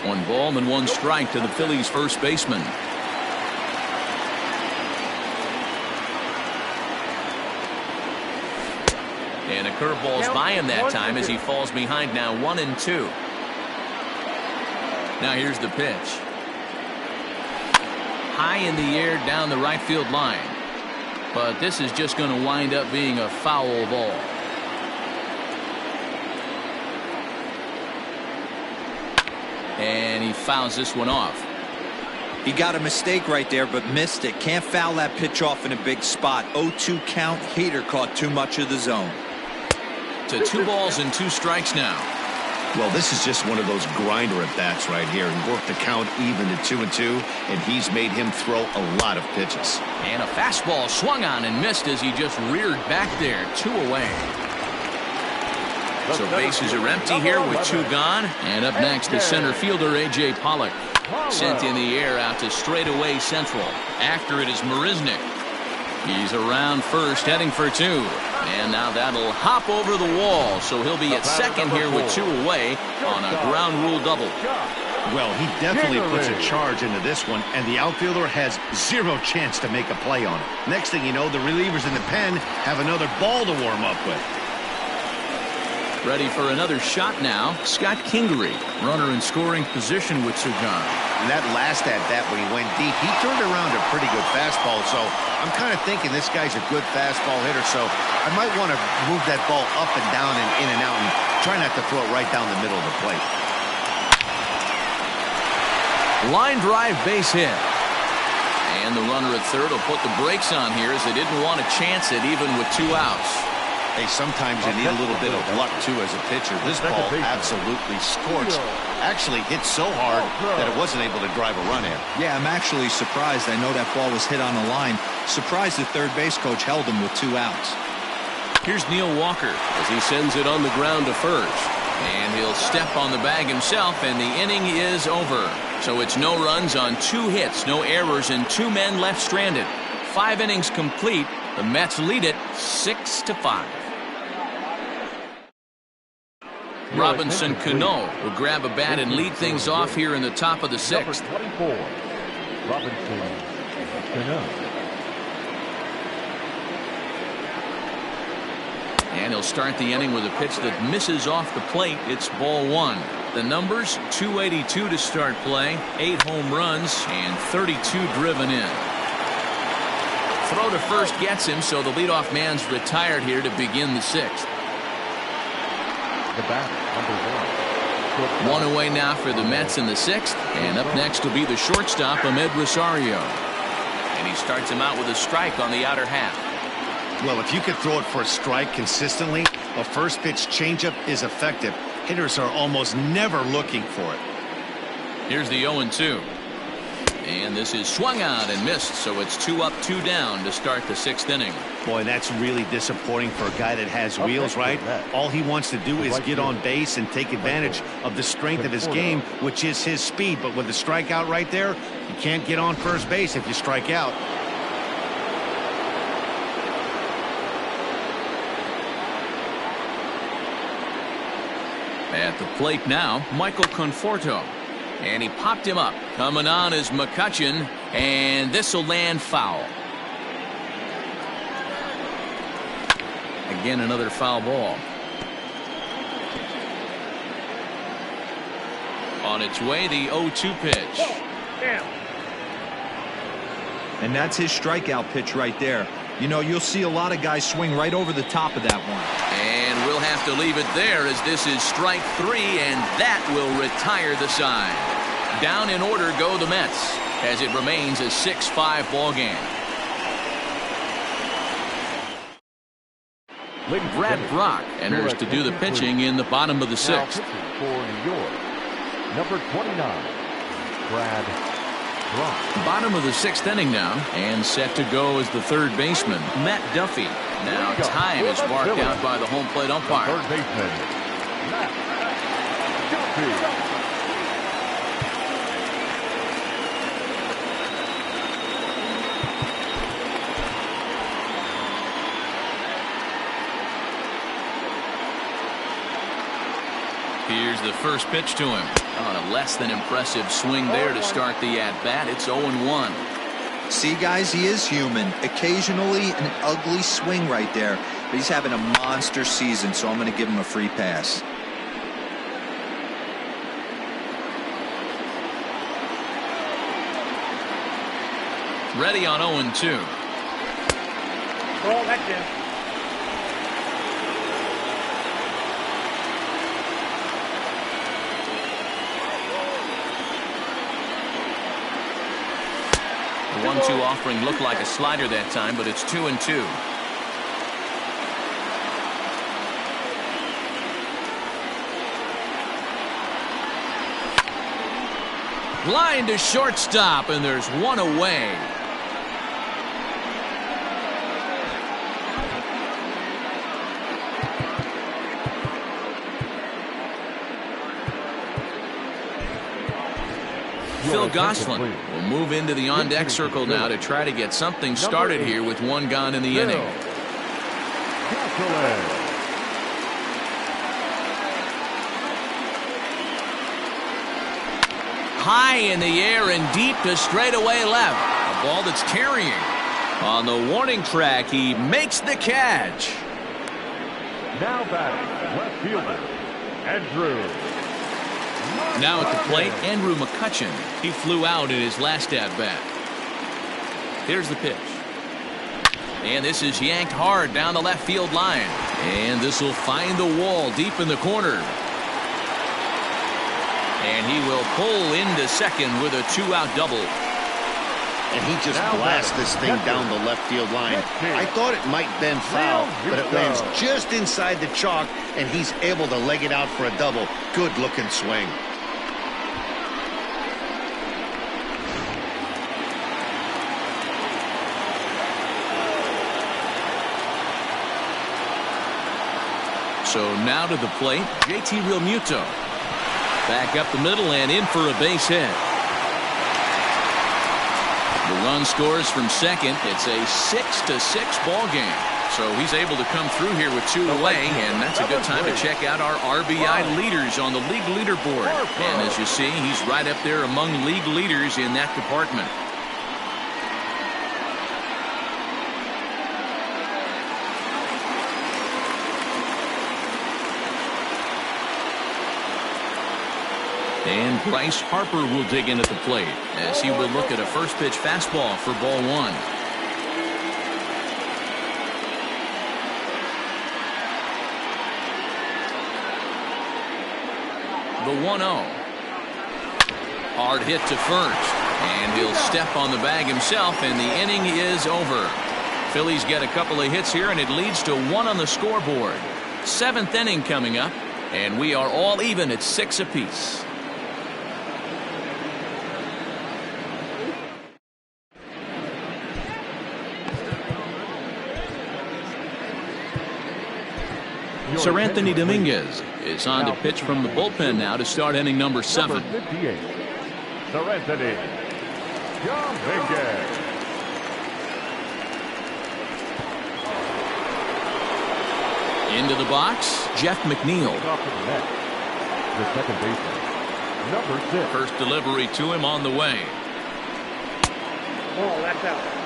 1 ball and 1 strike to the Phillies first baseman. And a curveball's by him that time as he falls behind now 1-2. Now here's the pitch. High in the air down the right field line. But this is just going to wind up being a foul ball. And he fouls this one off. He got a mistake right there, but missed it. Can't foul that pitch off in a big spot. 0-2 count. Hader caught too much of the zone. To 2 balls and 2 strikes now. Well, this is just one of those grinder at bats right here, and worked the count even to 2-2, and he's made him throw a lot of pitches. And a fastball swung on and missed as he just reared back there. 2 away. So bases are empty here with 2 gone. And up next, the center fielder, A.J. Pollock. Sent in the air out to straightaway central. After it is Mariznick. He's around first, heading for 2. And now that'll hop over the wall. So he'll be at second here with 2 away on a ground rule double. Well, he definitely puts a charge into this one, and the outfielder has 0 chance to make a play on it. Next thing you know, the relievers in the pen have another ball to warm up with. Ready for another shot now. Scott Kingery, runner in scoring position with 2 gone. And that last at-bat when he went deep, he turned around a pretty good fastball. So I'm kind of thinking this guy's a good fastball hitter. So I might want to move that ball up and down and in and out and try not to throw it right down the middle of the plate. Line drive base hit. And the runner at third will put the brakes on here as they didn't want to chance it even with 2 outs. Hey, sometimes you need a little bit of luck, too, as a pitcher. This ball absolutely scorched. Actually hit so hard that it wasn't able to drive a run in. Yeah, I'm actually surprised. I know that ball was hit on the line. Surprised the third base coach held him with 2 outs. Here's Neil Walker as he sends it on the ground to first. And he'll step on the bag himself, and the inning is over. So it's no runs on 2 hits, no errors, and 2 men left stranded. 5 innings complete. The Mets lead it 6-5. Robinson Cano will grab a bat and lead things off here in the top of the 6th. Number 24, Robinson Cano. And he'll start the inning with a pitch that misses off the plate. It's ball 1. The numbers, 282 to start play, 8 home runs, and 32 driven in. Throw to first gets him, so the leadoff man's retired here to begin the 6th. The batter, number 1 away now for the Mets in the 6th, and up next will be the shortstop, Ahmed Rosario. And he starts him out with a strike on the outer half. Well, if you could throw it for a strike consistently, a first pitch changeup is effective. Hitters are almost never looking for it. Here's the 0-2. And this is swung out and missed, so it's 2 up, 2 down to start the 6th inning. Boy, that's really disappointing for a guy that has wheels, right? All he wants to do is get on base and take advantage of the strength of his game, which is his speed. But with the strikeout right there, you can't get on first base if you strike out. At the plate now, Michael Conforto. And he popped him up. Coming on is Mccutchen, and this will land foul. Again, another foul ball. On its way, the 0-2 pitch. And that's his strikeout pitch right there. You know, you'll see a lot of guys swing right over the top of that one. And we'll have to leave it there as this is strike 3, and that will retire the side. Down in order go the Mets as it remains a 6-5 ball game. Brad Brock enters to do the pitching in the bottom of the 6th. For New York, number 29, Brad Brock. Bottom of the 6th inning now, and set to go as the third baseman, Matt Duffy. Now time is marked out by the home plate umpire. Third baseman, Matt Duffy. Here's the first pitch to him. On a less than impressive swing there to start the at-bat. It's 0-1. See, guys, he is human. Occasionally an ugly swing right there, but he's having a monster season, so I'm going to give him a free pass. Ready on 0-2. Ball, that's in. The 1-2 offering looked like a slider that time, but it's 2-2. Line to shortstop, and there's one away. Phil Gosselin will move into the on-deck circle now to try to get something started here with one gone in the inning. High in the air and deep to straightaway left. A ball that's carrying. On the warning track, he makes the catch. Now batting, left fielder, Andrew. Now at the plate, Andrew Mccutchen. He flew out in his last at-bat. Here's the pitch. And this is yanked hard down the left field line. And this will find the wall deep in the corner. And he will pull into second with a 2-out double. And he just blasts this thing down the left field line. I thought it might bend foul, but it lands just inside the chalk, and he's able to leg it out for a double. Good looking swing. So now to the plate, JT Realmuto. Back up the middle and in for a base hit. The run scores from second. It's a 6-6 ball game. So he's able to come through here with 2 away, and that's a good time to check out our RBI leaders on the league leaderboard. And as you see, he's right up there among league leaders in that department. And Rhys Harper will dig in at the plate as he will look at a first pitch fastball for ball 1. The 1-0. Hard hit to first. And he'll step on the bag himself, and the inning is over. Phillies get a couple of hits here, and it leads to 1 on the scoreboard. 7th inning coming up, and we are all even at 6 apiece. Sir Anthony Dominguez is on to pitch from the bullpen now to start inning number 7. Number 58, Sir Anthony Dominguez. Into the box, Jeff McNeil. Off to the net, the second baseman, number 6. First delivery to him on the way. Oh, that's out.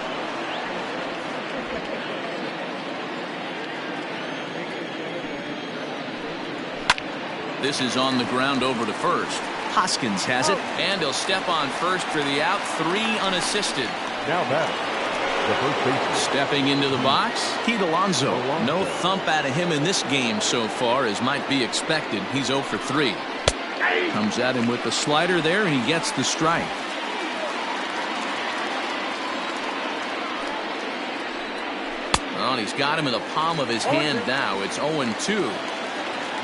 This is on the ground over to first. Hoskins has it, and he'll step on first for the out. 3 unassisted. Now batting, the first baseman. Stepping into the box, Pete Alonso. No thump out of him in this game so far, as might be expected. He's 0 for 3. Comes at him with the slider there, and he gets the strike. Well, and he's got him in the palm of his hand now. It's 0-2.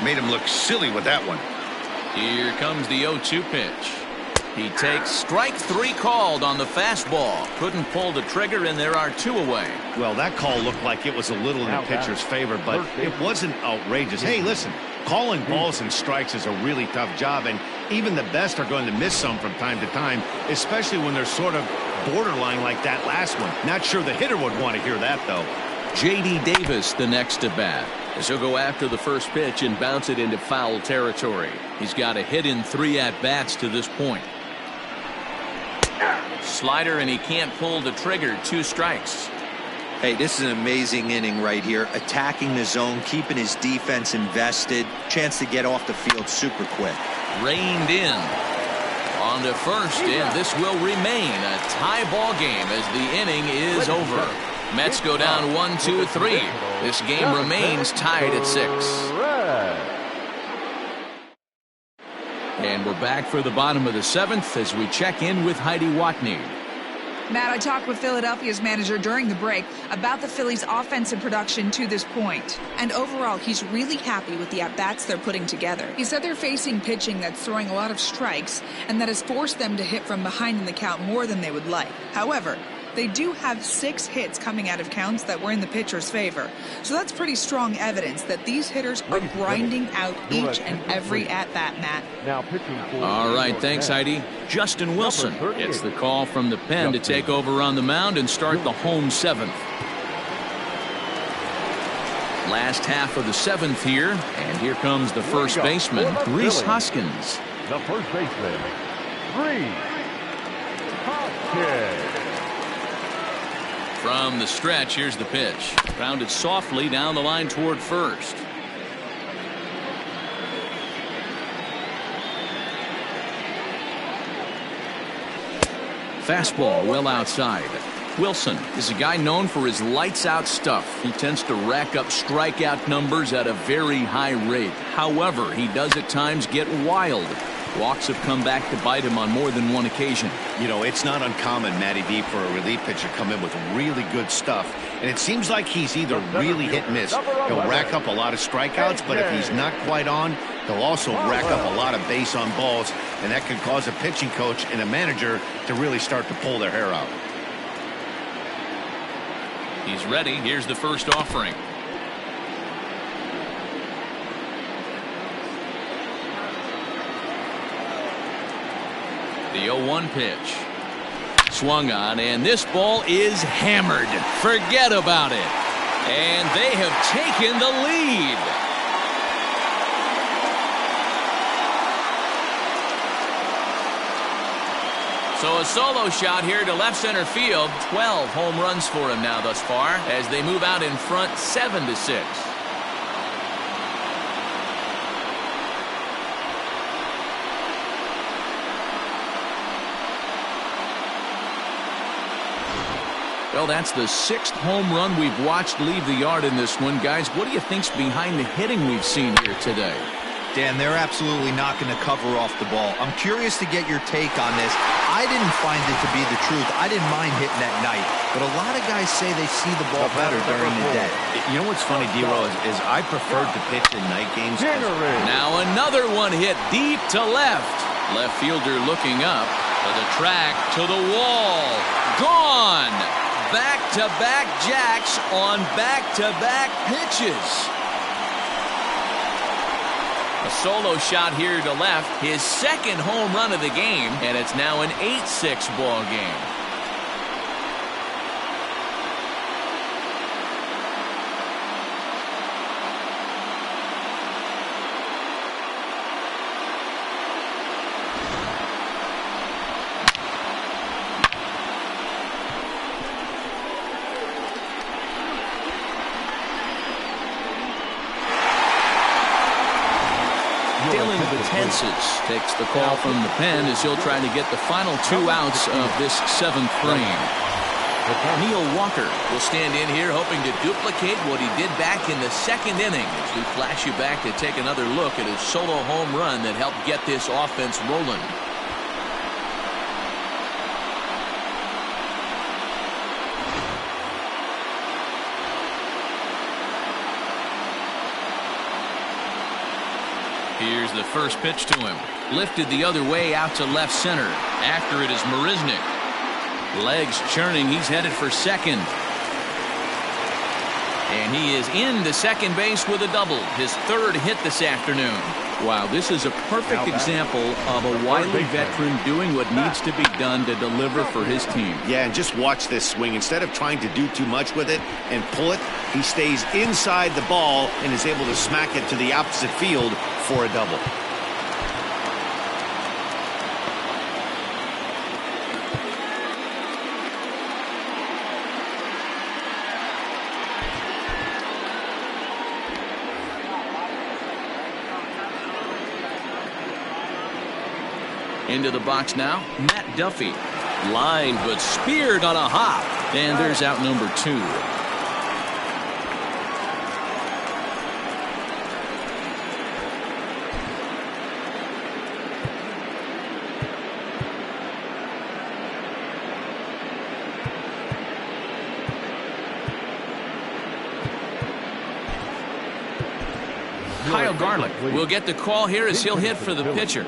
Made him look silly with that one. Here comes the 0-2 pitch. He takes strike 3 called on the fastball. Couldn't pull the trigger, and there are 2 away. Well, that call looked like it was a little in the pitcher's favor, but it wasn't outrageous. Hey, listen, calling balls and strikes is a really tough job, and even the best are going to miss some from time to time, especially when they're sort of borderline like that last one. Not sure the hitter would want to hear that, though. J.D. Davis the next to bat, as he'll go after the first pitch and bounce it into foul territory. He's got a hit in 3 at-bats to this point. Slider, and he can't pull the trigger. 2 strikes. Hey, this is an amazing inning right here. Attacking the zone, keeping his defense invested. Chance to get off the field super quick. Reined in. On to first, and this will remain a tie ball game as the inning is over. Mets go down 1-2-3. This game remains tied at 6. And we're back for the bottom of the 7th as we check in with Heidi Watney. Matt, I talked with Philadelphia's manager during the break about the Phillies' offensive production to this point. And overall, he's really happy with the at-bats they're putting together. He said they're facing pitching that's throwing a lot of strikes, and that has forced them to hit from behind in the count more than they would like. However, they do have 6 hits coming out of counts that were in the pitcher's favor. So that's pretty strong evidence that these hitters are grinding out each and every at-bat, Matt. Now pitching for all right, thanks, Heidi. Justin Wilson gets the call from the pen to take over on the mound and start the home 7th. Last half of the 7th here, and here comes the first baseman, Rhys Hoskins. the first baseman, Rhys Hoskins. From the stretch, here's the pitch. Grounded softly down the line toward first. Fastball well outside. Wilson is a guy known for his lights-out stuff. He tends to rack up strikeout numbers at a very high rate. However, he does at times get wild. Walks have come back to bite him on more than one occasion. You know, it's not uncommon, Matty B, for a relief pitcher to come in with really good stuff. And it seems like he's either really hit and miss. He'll rack up a lot of strikeouts, but if he's not quite on, he'll also rack up a lot of base on balls. And that can cause a pitching coach and a manager to really start to pull their hair out. He's ready. Here's the first offering. The 0-1 pitch. Swung on, and this ball is hammered. Forget about it. And they have taken the lead. So a solo shot here to left center field. 12 home runs for him now thus far as they move out in front 7-6. Well, that's the 6th home run we've watched leave the yard in this one. Guys, what do you think's behind the hitting we've seen here today? Dan, they're absolutely not going to cover off the ball. I'm curious to get your take on this. I didn't find it to be the truth. I didn't mind hitting at night, but a lot of guys say they see the ball better during the day. You know what's funny, D-Roll, is I preferred to pitch in night games. Now another one hit deep to left. Left fielder looking up to the track, to the wall. Gone! Back-to-back jacks on back-to-back pitches. A solo shot here to left, his second home run of the game, and it's now an 8-6 ball game. Takes the call from the pen as he'll try to get the final 2 outs of this 7th frame. Neil Walker will stand in here hoping to duplicate what he did back in the 2nd inning as we flash you back to take another look at his solo home run that helped get this offense rolling. Here's the first pitch to him. Lifted the other way out to left center. After it is Mariznick. Legs churning. He's headed for second. And he is into second base with a double. His 3rd hit this afternoon. Wow, this is a perfect example of a wily veteran doing what needs to be done to deliver for his team. Yeah, and just watch this swing. Instead of trying to do too much with it and pull it, he stays inside the ball and is able to smack it to the opposite field for a double. Into the box now, Matt Duffy. Lined but speared on a hop. And there's out number 2. Kyle Garlick will get the call here as he'll hit for the pitcher.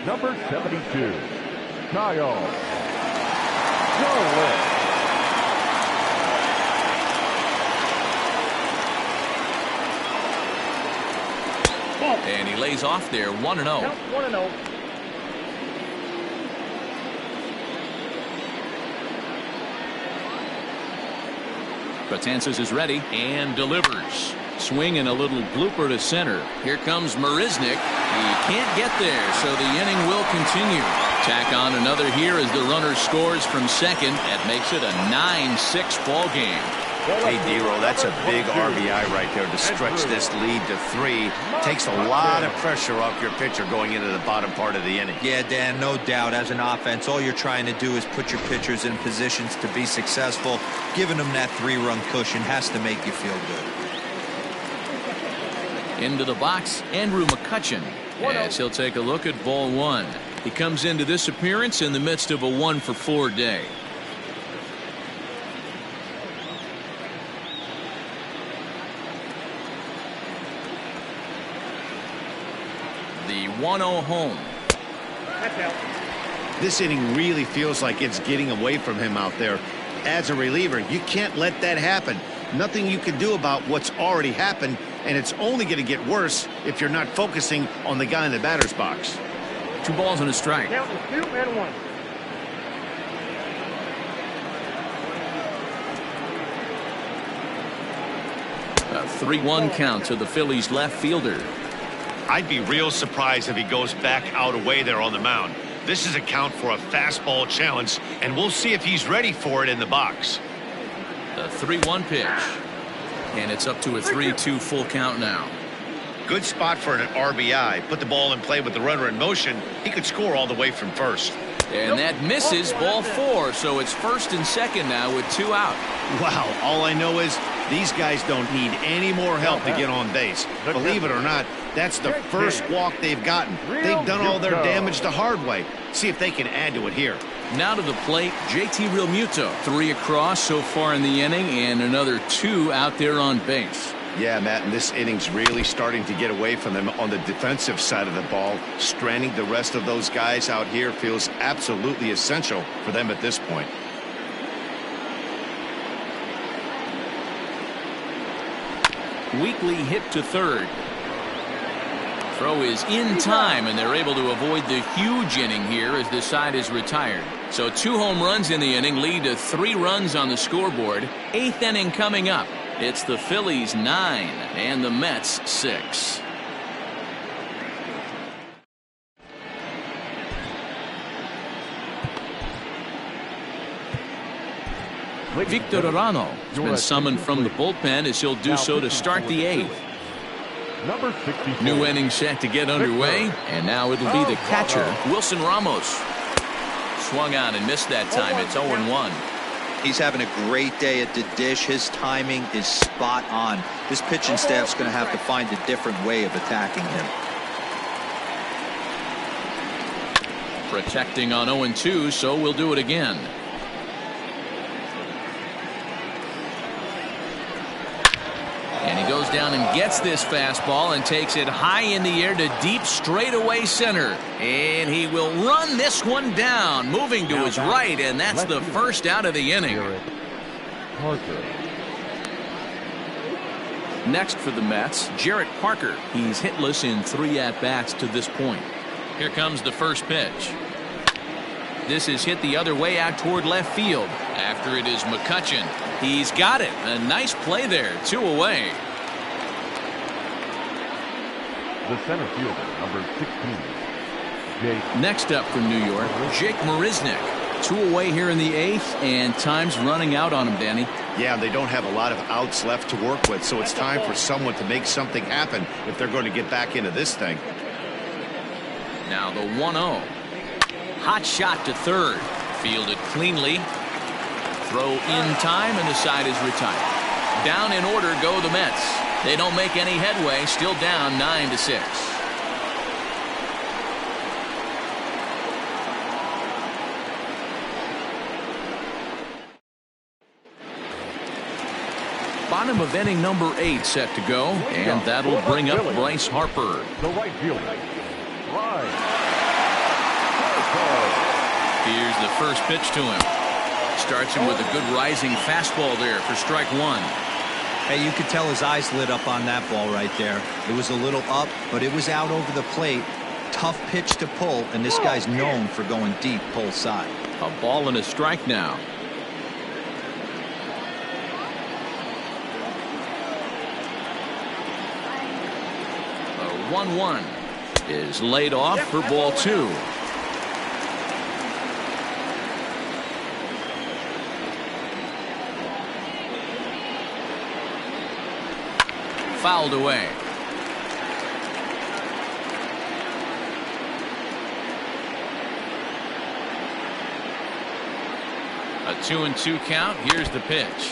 Number 72, Kyle Garlick. And he lays off there, 1-0. 1-0. Betances is ready and delivers. Swing and a little blooper to center. Here comes Mariznick. He can't get there, so the inning will continue. Tack on another here as the runner scores from second. That makes it a 9-6 ball game. Hey, D-Roll, that's a big RBI right there to stretch this lead to 3. Takes a lot of pressure off your pitcher going into the bottom part of the inning. Yeah, Dan, no doubt. As an offense, all you're trying to do is put your pitchers in positions to be successful. Giving them that 3-run cushion has to make you feel good. Into the box, Andrew Mccutchen, as he'll take a look at ball 1. He comes into this appearance in the midst of a 1-for-4 day. The 1-0 home. That's out. This inning really feels like it's getting away from him out there. As a reliever, you can't let that happen. Nothing you can do about what's already happened, and it's only going to get worse if you're not focusing on the guy in the batter's box. 2 balls and a strike. Count is 2-1. A 3-1 count to the Phillies left fielder. I'd be real surprised if he goes back out away there on the mound. This is a count for a fastball challenge, and we'll see if he's ready for it in the box. The 3-1 pitch. And it's up to a 3-2 full count now. Good spot for an RBI. Put the ball in play with the runner in motion. He could score all the way from first. And that misses, ball 4. So it's first and second now with 2 out. Wow, all I know is These guys don't need any more help to get on base. Believe it or not, that's the first walk they've gotten. They've done all their damage the hard way. See if they can add to it here. Now to the plate, JT Realmuto. 3 across so far in the inning, and another 2 out there on base. Yeah, Matt, and this inning's really starting to get away from them on the defensive side of the ball. Stranding the rest of those guys out here feels absolutely essential for them at this point. Weekly hit to third. Throw is in time, and they're able to avoid the huge inning here as the side is retired. So 2 home runs in the inning lead to 3 runs on the scoreboard. 8th inning coming up. It's the Phillies 9 and the Mets 6. Victor Arano has been summoned from the bullpen as he'll do so to start the 8th. Number 64. New inning set to get underway, and now it'll be the catcher, Wilson Ramos. Swung on and missed that time. It's 0-1. He's having a great day at the dish. His timing is spot on. This pitching staff's going to have to find a different way of attacking him. Protecting on 0-2, so we'll do it again. And he goes down and gets this fastball and takes it high in the air to deep straightaway center. And he will run this one down, moving to his right, and that's the first out of the inning. Jarrett Parker. Next for the Mets, Jarrett Parker. He's hitless in 3 at-bats to this point. Here comes the first pitch. This is hit the other way out toward left field. After it is Mccutchen. He's got it. A nice play there. 2 away. The center fielder, number 16. Jake. Next up from New York, Jake Mariznick. 2 away here in the 8th, and time's running out on him, Danny. Yeah, they don't have a lot of outs left to work with, so it's time for someone to make something happen if they're going to get back into this thing. Now the 1-0. Hot shot to third. Fielded cleanly. Throw in time, and the side is retired. Down in order go the Mets. They don't make any headway. Still down 9-6. Bottom of inning number 8 set to go, and that'll bring up Rhys Harper. The right fielder. Rhys. Here's the first pitch to him. Starts him with a good rising fastball there for strike 1. Hey, you could tell his eyes lit up on that ball right there. It was a little up, but it was out over the plate. Tough pitch to pull, and this guy's known for going deep pull side. A ball and a strike now. A 1-1 is laid off for ball 2. Fouled away. A 2-2 count. Here's the pitch.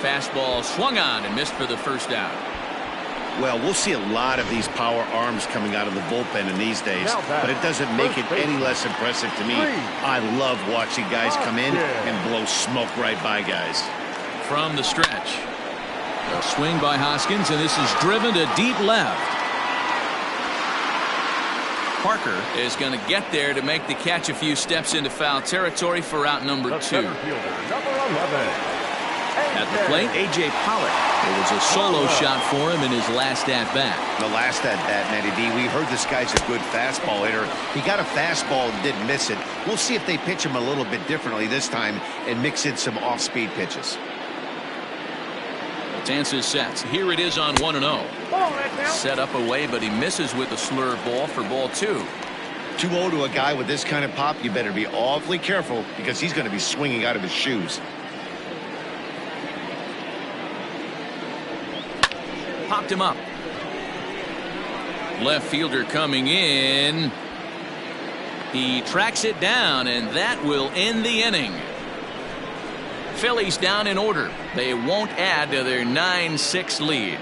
Fastball swung on and missed for the first out. Well, we'll see a lot of these power arms coming out of the bullpen in these days, but it doesn't make it any less impressive to me. I love watching guys come in and blow smoke right by guys. From the stretch. A swing by Hoskins, and this is driven to deep left. Parker is going to get there to make the catch a few steps into foul territory for out number 2. Center fielder, number 11. At the plate, A.J. Pollock. It was a solo shot for him in his last at-bat. The last at-bat, Matty D, we heard this guy's a good fastball hitter. He got a fastball and didn't miss it. We'll see if they pitch him a little bit differently this time and mix in some off-speed pitches. Chances set. Here it is on 1-0. Set up away, but he misses with a slur ball for ball 2. 2-0 to a guy with this kind of pop, you better be awfully careful because he's going to be swinging out of his shoes. Popped him up. Left fielder coming in. He tracks it down, and that will end the inning. Phillies down in order. They won't add to their 9-6 lead.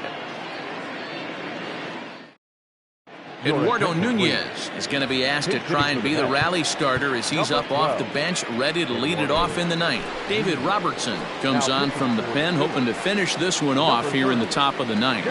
Eduardo Nunez is going to be asked to try and be the rally starter as he's up off the bench, ready to lead it off in the ninth. David Robertson comes on from the pen, hoping to finish this one off here in the top of the ninth.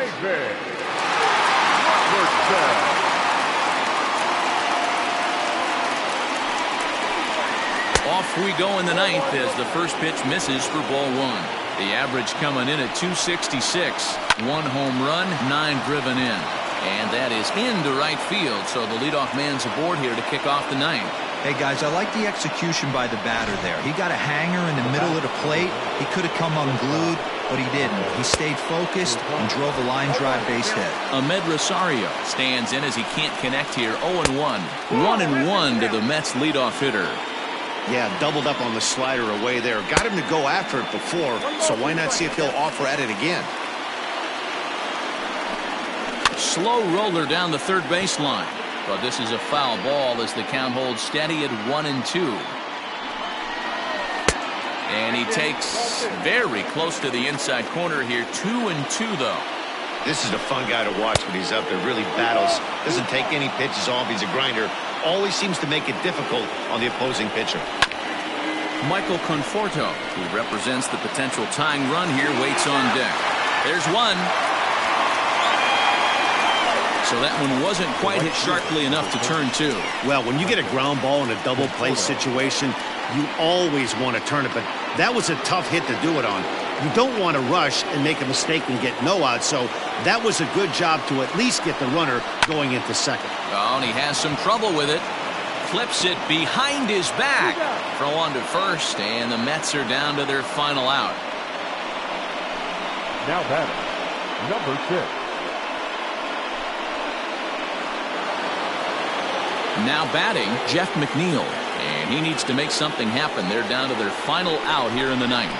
Off we go in the ninth as the first pitch misses for ball one. The average coming in at 266. 1 home run, 9 driven in. And that is into right field, so the leadoff man's aboard here to kick off the ninth. Hey, guys, I like the execution by the batter there. He got a hanger in the middle of the plate. He could have come unglued, but he didn't. He stayed focused and drove a line drive base hit. Ahmed Rosario stands in as he can't connect here. 0-1. 1-1 to the Mets leadoff hitter. Yeah, doubled up on the slider away there. Got him to go after it before, so why not see if he'll offer at it again? Slow roller down the third baseline, but this is a foul ball as the count holds steady at 1-2. And he takes very close to the inside corner here. 2-2 though. This is a fun guy to watch when he's up there. Really battles. Doesn't take any pitches off. He's a grinder. Always seems to make it difficult on the opposing pitcher. Michael Conforto, who represents the potential tying run here, waits on deck. There's one. So that one wasn't quite hit sharply enough to turn two. Well, when you get a ground ball in a double play situation, you always want to turn it, but that was a tough hit to do it on. You don't want to rush and make a mistake and get no out, so that was a good job to at least get the runner going into second. Oh, and he has some trouble with it. Flips it behind his back. Throw on to first, and the Mets are down to their final out. Now batting, number 6. Now batting, Jeff McNeil, and he needs to make something happen. They're down to their final out here in the ninth.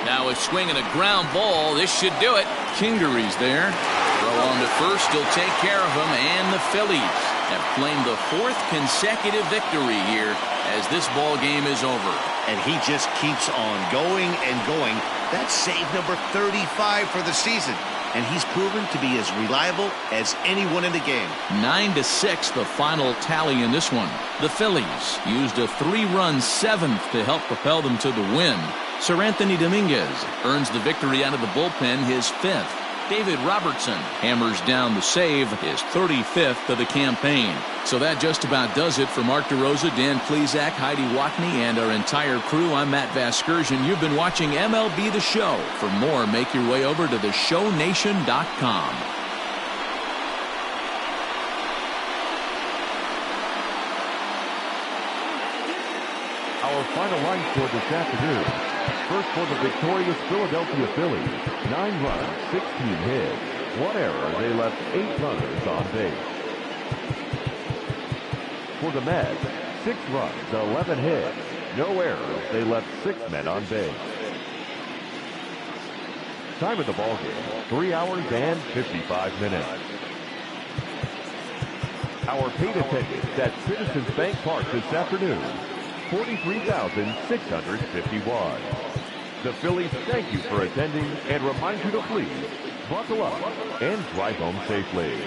Now a swing and a ground ball. This should do it. Kingery's there. Throw on to first. He'll take care of him, and the Phillies have claimed the 4th consecutive victory here as this ball game is over. And he just keeps on going and going. That's save number 35 for the season. And he's proven to be as reliable as anyone in the game. 9-6 the final tally in this one. The Phillies used a 3-run 7th to help propel them to the win. Sir Anthony Dominguez earns the victory out of the bullpen, his 5th. David Robertson hammers down the save, his 35th of the campaign. So that just about does it for Mark DeRosa, Dan Plesac, Heidi Watney, and our entire crew. I'm Matt Vasgersian. You've been watching MLB The Show. For more, make your way over to theshownation.com. Our final line score this afternoon. First for the victorious Philadelphia Phillies, 9 runs, 16 hits, 1 error. They left 8 runners on base. For the Mets, 6 runs, 11 hits, no errors. They left 6 men on base. Time of the ballgame, 3 hours and 55 minutes. Our paid attendance at Citizens Bank Park this afternoon, 43,651. The Phillies thank you for attending and remind you to please buckle up and drive home safely.